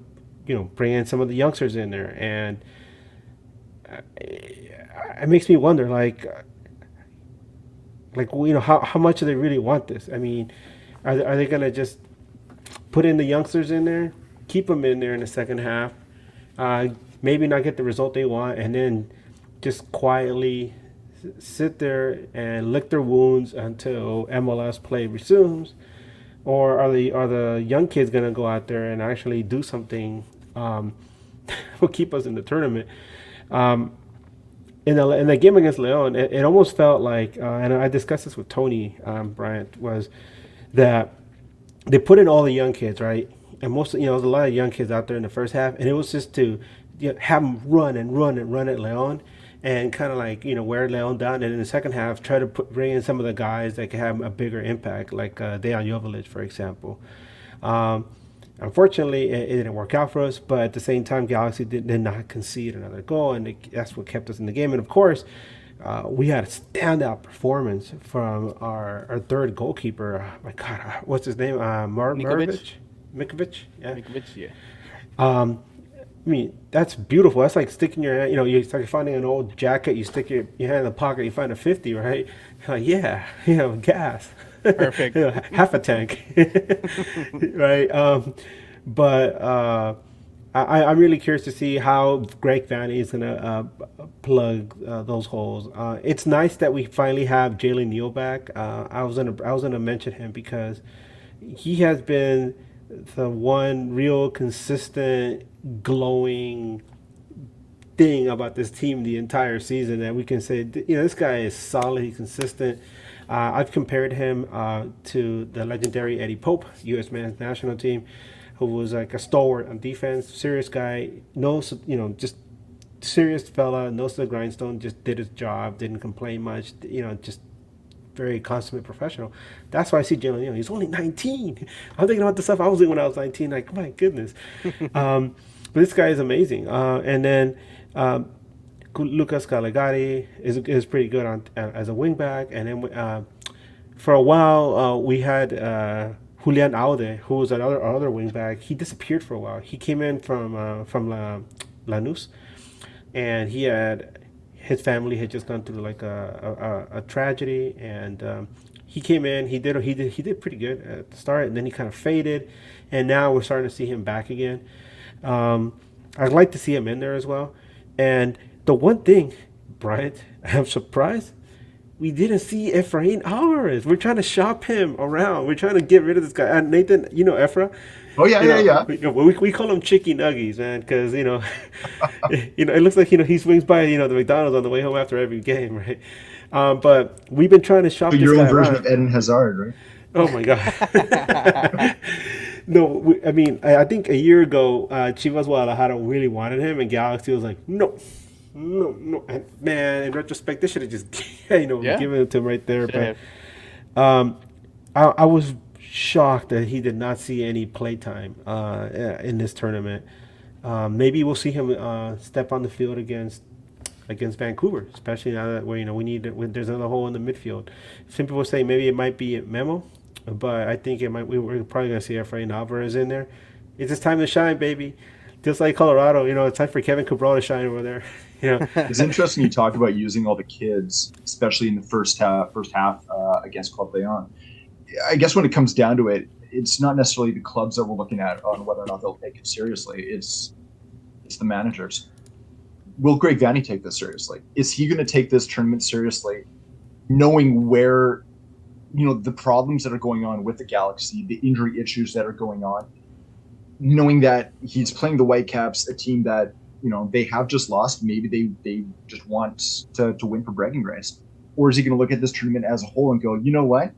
bring in some of the youngsters in there, and it makes me wonder, how much do they really want this? I mean, are they gonna just put in the youngsters in there, keep them in there in the second half, maybe not get the result they want, and then just quietly sit there and lick their wounds until MLS play resumes? Or are the young kids going to go out there and actually do something will keep us in the tournament? In the game against Leon, it almost felt like, and I discussed this with Tony Bryant, was that they put in all the young kids, right? And most, there was a lot of young kids out there in the first half, and it was just to have them run and run and run at Leon, and kind of wear Leon down. And in the second half, try to bring in some of the guys that can have a bigger impact, like Dejan Joveljic, for example. Unfortunately, it didn't work out for us, but at the same time, Galaxy did not concede another goal, and that's what kept us in the game. And of course, we had a standout performance from our third goalkeeper. My God, what's his name? Mikovic? Yeah. Mikovic, yeah. I mean, that's beautiful. That's like sticking your hand, it's like finding an old jacket, you stick your hand in the pocket, you find a 50, right? Like, yeah, gas. Perfect. Half a tank. Right? I'm really curious to see how Greg Vanney is going to plug those holes. It's nice that we finally have Jalen Neal back. I was gonna mention him because he has been the one real consistent, glowing thing about this team the entire season that we can say, this guy is solid, he's consistent. I've compared him to the legendary Eddie Pope, U.S. men's national team, who was like a stalwart on defense, serious guy, knows, just serious fella, knows the grindstone, just did his job, didn't complain much, just very consummate professional. That's why I see Jalen Young. He's only 19. I'm thinking about the stuff I was doing when I was 19. Like, my goodness. But this guy is amazing. And then Lucas Caligari is pretty good on as a wingback. And then for a while, we had Julian Aude, who was our other wingback. He disappeared for a while. He came in from Lanús, and his family had just gone through like a tragedy, and he came in. He did pretty good at the start, and then he kind of faded, and now we're starting to see him back again. I'd like to see him in there as well. And the one thing, Bryant, I'm surprised we didn't see Efrain Alvarez. We're trying to shop him around. We're trying to get rid of this guy. And Nathan, you know Efra? Oh yeah. We call him Chicky Nuggies, man, because it looks like he swings by the McDonald's on the way home after every game, right? But we've been trying to shop this your guy own version around. of Eden Hazard, right? Oh my God. No, I think a year ago, Chivas Guadalajara really wanted him, and Galaxy was like, no. And man, in retrospect, they should have just given it to him right there. Should But I was shocked that he did not see any play time in this tournament. Maybe we'll see him step on the field against Vancouver, especially now that there's another hole in the midfield. Some people say maybe it might be Memo, but I think we're probably going to see Efrain Alvarez in there. It's his time to shine, baby. Just like Colorado, it's time for Kevin Cabral to shine over there. It's interesting you talk about using all the kids, especially in the first half against Club Leon. I guess when it comes down to it, it's not necessarily the clubs that we're looking at on whether or not they'll take it seriously. It's the managers. Will Greg Vanney take this seriously? Is he going to take this tournament seriously, knowing where, the problems that are going on with the Galaxy, the injury issues that are going on, knowing that he's playing the Whitecaps, a team that, they have just lost. Maybe they just want to win for bragging rights. Or is he going to look at this tournament as a whole and go, you know what?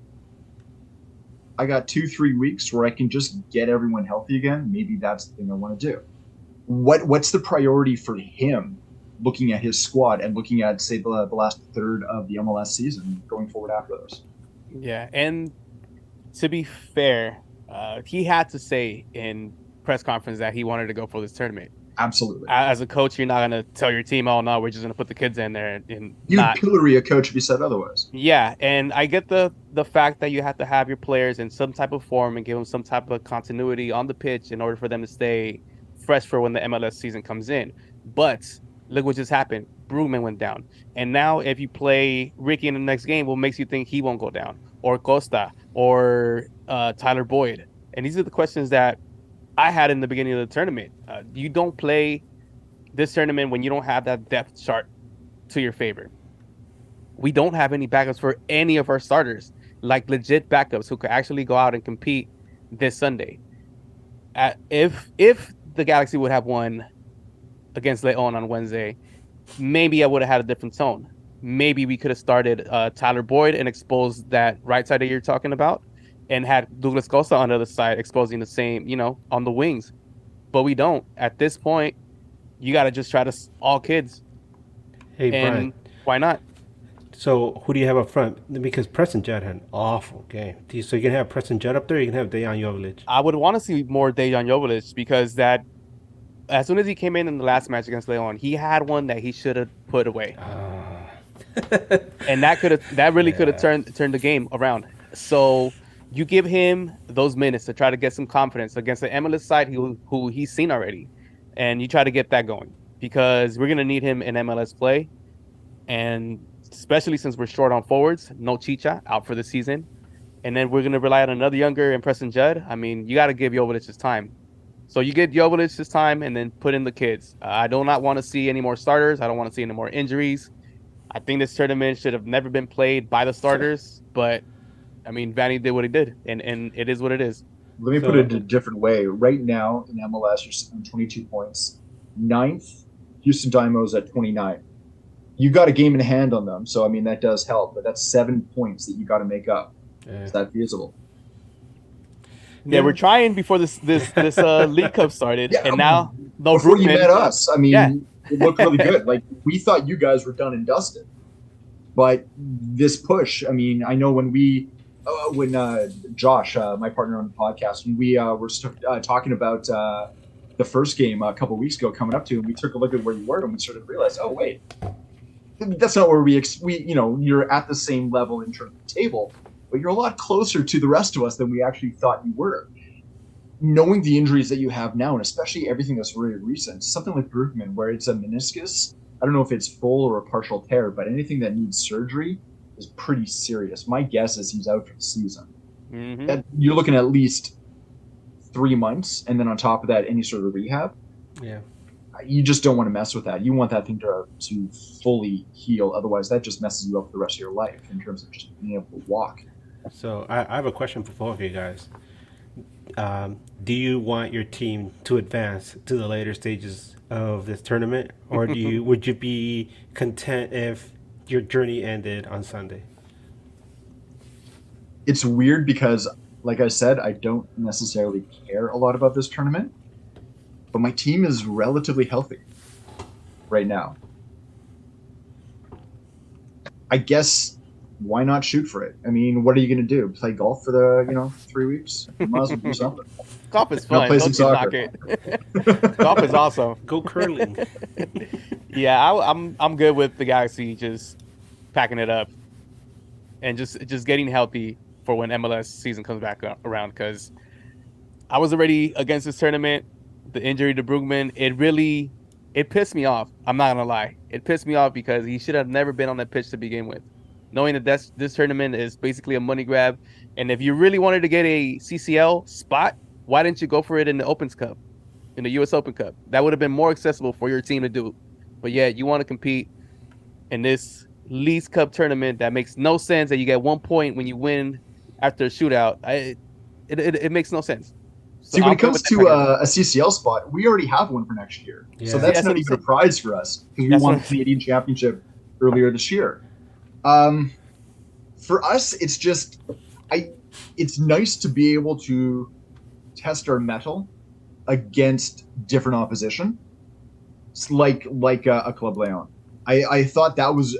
I got 2-3 weeks where I can just get everyone healthy again. Maybe that's the thing I want to do. What's the priority for him, looking at his squad and looking at, say, the last third of the MLS season going forward after those? Yeah, and to be fair, he had to say in press conference that he wanted to go for this tournament. Absolutely. As a coach, you're not going to tell your team, oh, no, we're just going to put the kids in there. And you'd pillory a coach if you said otherwise. Yeah, and I get the fact that you have to have your players in some type of form and give them some type of continuity on the pitch in order for them to stay fresh for when the MLS season comes in. But look what just happened. Brugman went down. And now if you play Ricky in the next game, what makes you think he won't go down? Or Costa, or Tyler Boyd. And these are the questions that I had in the beginning of the tournament. You don't play this tournament when you don't have that depth chart to your favor. We don't have any backups for any of our starters, like legit backups who could actually go out and compete this Sunday. If the Galaxy would have won against Leon on Wednesday, maybe I would have had a different tone. Maybe we could have started Tyler Boyd and exposed that right side that you're talking about, and had Douglas Costa on the other side exposing the same, on the wings. But we don't. At this point, you got to just try to all kids. Hey, and Brian. Why not? So who do you have up front? Because Preston Judd had an awful game. So you can have Preston Judd up there, or you can have Dejan Joveljic. I would want to see more Dejan Joveljic, because that, as soon as he came in the last match against Leon, he had one that he should have put away. And that really could have turned the game around. So you give him those minutes to try to get some confidence against the MLS side who he's seen already, and you try to get that going, because we're going to need him in MLS play, and especially since we're short on forwards. No Chicha, out for the season, and then we're going to rely on another younger and Preston Judd. I mean, you got to give Joveljic his time. So you get Joveljic his time and then put in the kids. I do not want to see any more starters. I don't want to see any more injuries. I think this tournament should have never been played by the starters, but I mean, Vanney did what he did, and it is what it is. Let me put it a different way. Right now in MLS, you're sitting on 22 points. 9th, Houston Dynamos at 29. You got a game in hand on them, so I mean that does help. But that's 7 points that you got to make up. Yeah. Is that feasible? Yeah, we're trying before this League Cup started, and now before you met us, I mean, it looked really good. Like we thought you guys were done and dusted. But this push, I mean, I know when Josh, my partner on the podcast, when we were talking about the first game a couple of weeks ago coming up to, and we took a look at where you were, and we sort of realized, oh wait, that's not where we you're at the same level in terms of the table, but you're a lot closer to the rest of us than we actually thought you were. Knowing the injuries that you have now, and especially everything that's really recent, something like Brugman, where it's a meniscus, I don't know if it's full or a partial tear, but anything that needs surgery is pretty serious. My guess is he's out for the season. Mm-hmm. You're looking at least 3 months, and then on top of that, any sort of rehab. Yeah. You just don't want to mess with that. You want that thing to fully heal. Otherwise, that just messes you up for the rest of your life in terms of just being able to walk. So I have a question for both of you guys. Do you want your team to advance to the later stages of this tournament, or would you be content if your journey ended on Sunday? It's weird because, like I said, I don't necessarily care a lot about this tournament, but my team is relatively healthy right now. I guess why not shoot for it? I mean, what are you going to do? Play golf for the 3 weeks? You might as well do something. Golf is fun. Play some soccer. Golf is awesome. Go curling. Yeah, I'm good with the Galaxy just packing it up and just getting healthy for when MLS season comes back around, because I was already against this tournament. The injury to Brugman, it pissed me off. I'm not gonna lie, it pissed me off because he should have never been on that pitch to begin with. Knowing that this tournament is basically a money grab, and if you really wanted to get a CCL spot, why didn't you go for it in the Opens Cup, in the U.S. Open Cup? That would have been more accessible for your team to do. But yeah, you want to compete in this Leagues Cup tournament that makes no sense, that you get 1 point when you win after a shootout. It makes no sense. So see, when it comes to a CCL spot, we already have one for next year. Yeah. So that's not even a prize for us, because we won the Canadian Championship earlier this year. For us, it's just, it's nice to be able to test our mettle against different opposition, like a Club Leon. I thought that was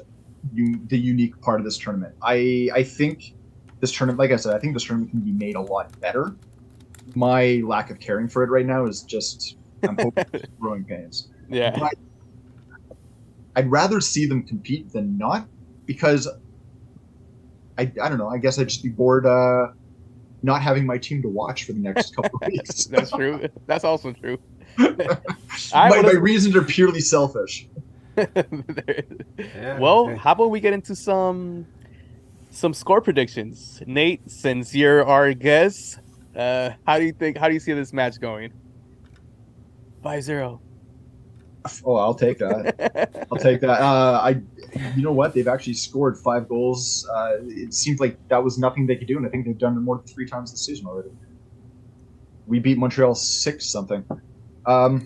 the unique part of this tournament. I think this tournament, like I said, I think this tournament can be made a lot better. My lack of caring for it right now is just, I'm hoping it's growing pains. Yeah. But I'd rather see them compete than not, because I don't know. I guess I'd just be bored not having my team to watch for the next couple of weeks. That's true. That's also true. My reasons are purely selfish. Well, how about we get into some score predictions? Nate, since you're our guest, how do you see this match going? 5-0. Oh, I'll take that. I'll take that. You know what? They've actually scored 5 goals. It seemed like that was nothing they could do, and I think they've done it more than 3 times this season already. We beat Montreal 6-something. Wow.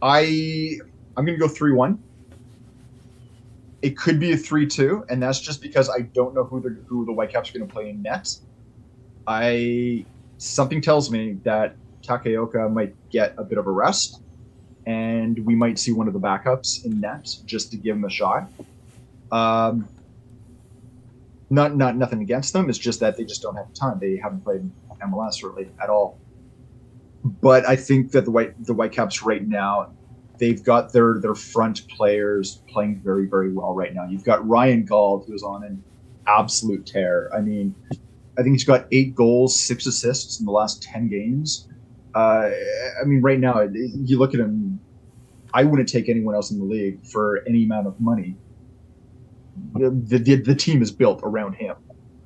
I'm going to go 3-1. It could be a 3-2, and that's just because I don't know who the Whitecaps are going to play in net. Something tells me that Takaoka might get a bit of a rest, and we might see one of the backups in net just to give him a shot. Nothing against them. It's just that they just don't have the time. They haven't played MLS really at all. But I think that the Whitecaps right now, they've got their front players playing very, very well right now. You've got Ryan Gauld, who's on an absolute tear. I mean, I think he's got 8 goals, 6 assists in the last 10 games. I mean, right now, you look at him, I wouldn't take anyone else in the league for any amount of money. The team is built around him.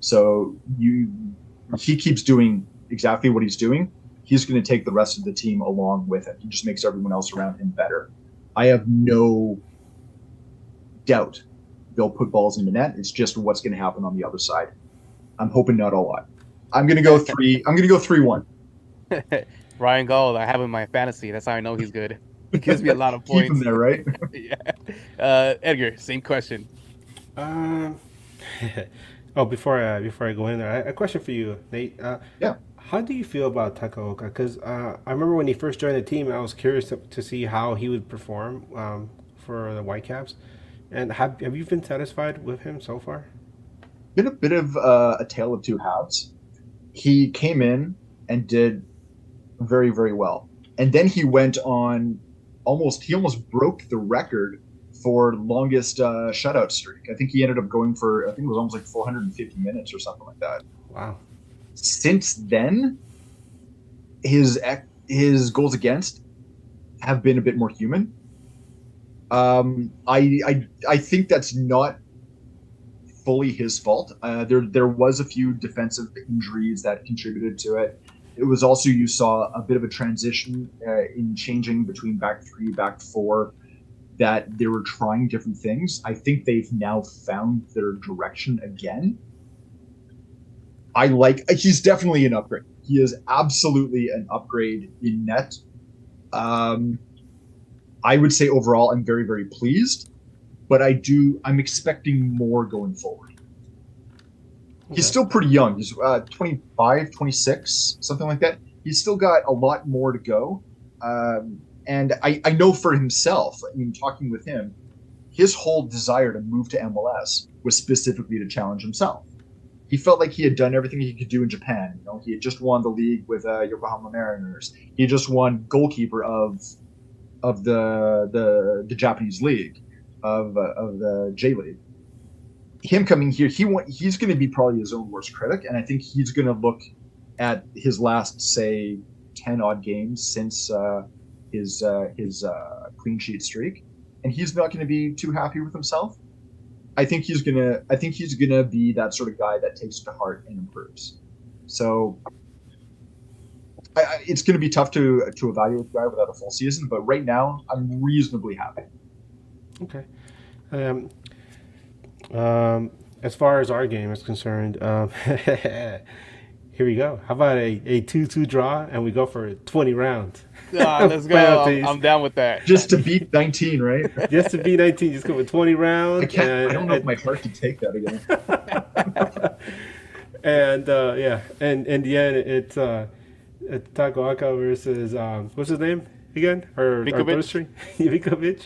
So he keeps doing exactly what he's doing. He's going to take the rest of the team along with him. He just makes everyone else around him better. I have no doubt they'll put balls in the net. It's just what's going to happen on the other side. I'm hoping not a lot. I'm going to go 3-1. Ryan Gauld, I have him in my fantasy. That's how I know he's good. He gives me a lot of points. Keep him there, right? Yeah. Edgar, same question. Before I go in there, a question for you, Nate. Yeah. How do you feel about Takaoka? Because I remember when he first joined the team, I was curious to see how he would perform for the Whitecaps, And have you been satisfied with him so far? Been a bit of a tale of two halves. He came in and did very, very well, and then he went on he almost broke the record for longest shutout streak. I think he ended up going for, I think it was almost like 450 minutes or something like that. Wow. Since then, his goals against have been a bit more human. I think that's not fully his fault. There was a few defensive injuries that contributed to it. It was also, you saw a bit of a transition in changing between back three, back four, that they were trying different things. I think they've now found their direction again. He's definitely an upgrade. He is absolutely an upgrade in net. I would say overall I'm very, very pleased, but I'm expecting more going forward. Okay. He's still pretty young. He's 25, 26, something like that. He's still got a lot more to go. And I know for himself, I mean, talking with him, his whole desire to move to MLS was specifically to challenge himself. He felt like he had done everything he could do in Japan. You know, he had just won the league with Yokohama Mariners. He just won goalkeeper of the Japanese league, of the J League. Him coming here, he's going to be probably his own worst critic, and I think he's going to look at his last, say, 10 odd games since his clean sheet streak, and he's not going to be too happy with himself. I think he's gonna be that sort of guy that takes it to heart and improves. So it's going to be tough to evaluate the guy without a full season, but right now I'm reasonably happy. Okay. As far as our game is concerned, here we go. How about a 2-2 draw and we go for 20 rounds? Let's go. I'm down with that. Just to beat 19, right? Just to beat 19, just go for 20 rounds. I don't know if my heart can take that again. And and in the end, it's Takoaka versus what's his name again? Vikovic.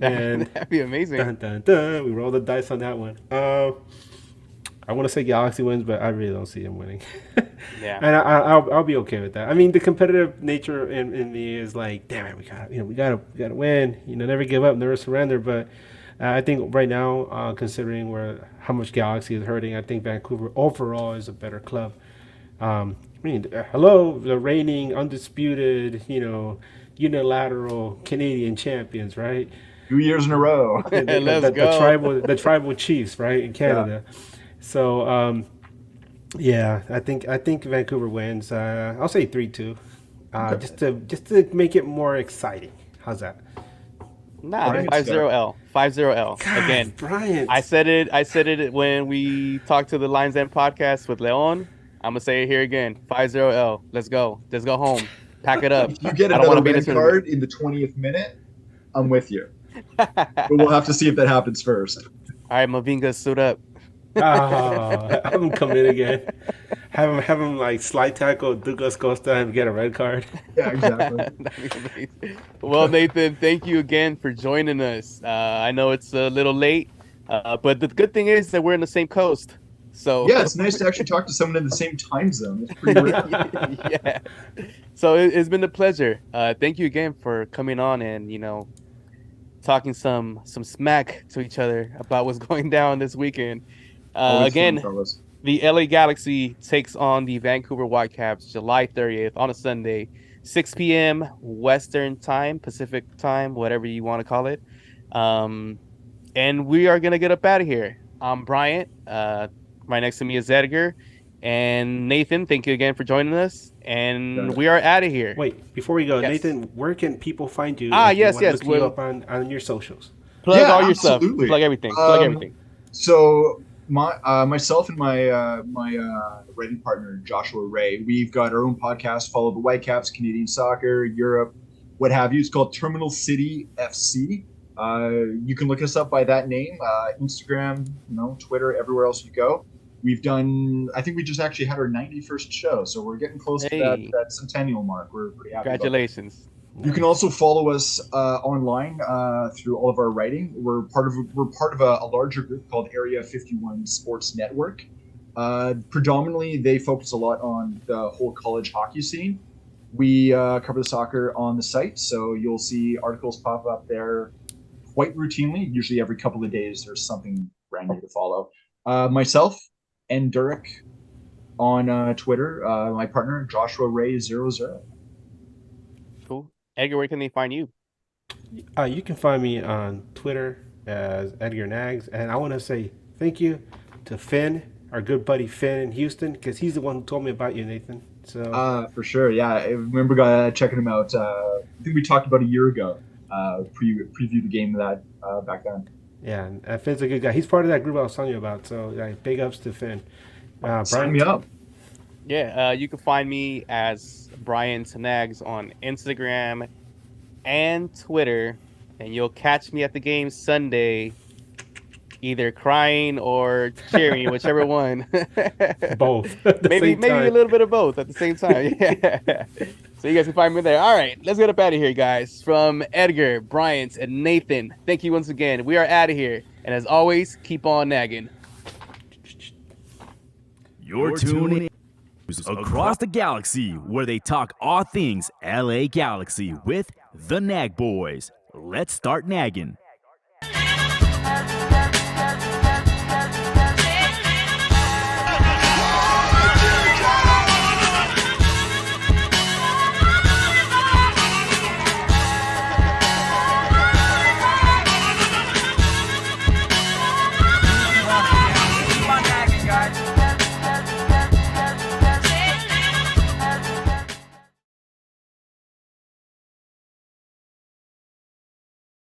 And that'd be amazing. Dun, dun, dun, we roll the dice on that one. I want to say Galaxy wins, but I really don't see him winning. Yeah, and I'll be okay with that. I mean, the competitive nature in me is like, damn it, we gotta win. Never give up, never surrender. But I think right now, considering how much Galaxy is hurting, I think Vancouver overall is a better club. Hello, the reigning undisputed, unilateral Canadian champions, right? 2 years in a row. Let's go. The tribal chiefs, right, in Canada. Yeah. So, I think Vancouver wins. I'll say 3-2, just to make it more exciting. How's that? Nah, 5-0 L. 5-0 L. God, again. Bryant. I said it when we talked to the Lions Den podcast with Leon. I'm gonna say it here again. 5-0 L. Let's go. Let's go home. Pack it up. If you get another red card in the 20th minute, I'm with you. But we'll have to see if that happens first. All right, Mavinga, suit up. Have him come in again. Have him like slide tackle Douglas Costa and get a red card. Yeah, exactly. Well, Nathan, thank you again for joining us. I know it's a little late, but the good thing is that we're in the same coast. So yeah, it's nice to actually talk to someone in the same time zone. It's pretty rare. Yeah. So it's been a pleasure. Thank you again for coming on and talking some smack to each other about what's going down this weekend. Again, the LA Galaxy takes on the Vancouver Whitecaps July 30th on a Sunday, 6 p.m. Western time, Pacific time, whatever you want to call it. And we are going to get up out of here. I'm Bryant. Right next to me is Edgar. And Nathan, thank you again for joining us. And we are out of here. Wait, before we go, yes. Nathan, where can people find you? Yes. Look you up on your socials. Plug all your stuff. Plug everything. So myself and my writing partner Joshua Ray, we've got our own podcast. Follow the Whitecaps, Canadian soccer, Europe, what have you. It's called Terminal City FC. You can look us up by that name. Instagram, Twitter, everywhere else you go. I think we just actually had our 91st show, so we're getting close to that centennial mark. We're pretty happy. Congratulations. You can also follow us online through all of our writing. We're part of a larger group called Area 51 Sports Network. Predominantly, they focus a lot on the whole college hockey scene. We cover the soccer on the site, so you'll see articles pop up there quite routinely. Usually, every couple of days, there's something brand new to follow. Myself and Durek on Twitter. My partner Joshua Ray00. Cool. Edgar, where can they find you? You can find me on Twitter as Edgar Nags, and I want to say thank you to Finn, our good buddy Finn in Houston, because he's the one who told me about you, Nathan. So for sure, yeah. I remember checking him out. I think we talked about a year ago. Preview the game of that back then. yeah, and Finn's a good guy. He's part of that group I was telling you about. So big ups to Finn. Sign me up. Yeah, you can find me as Brian Snags on Instagram and Twitter, and you'll catch me at the game Sunday, either crying or cheering, whichever one. Both. maybe a little bit of both at the same time. Yeah. So you guys can find me there. All right, let's get up out of here, guys. From Edgar, Bryant, and Nathan, thank you once again. We are out of here, and as always, keep on nagging. You're tuning in across the galaxy, where they talk all things LA Galaxy with the Nag Boys. Let's start nagging.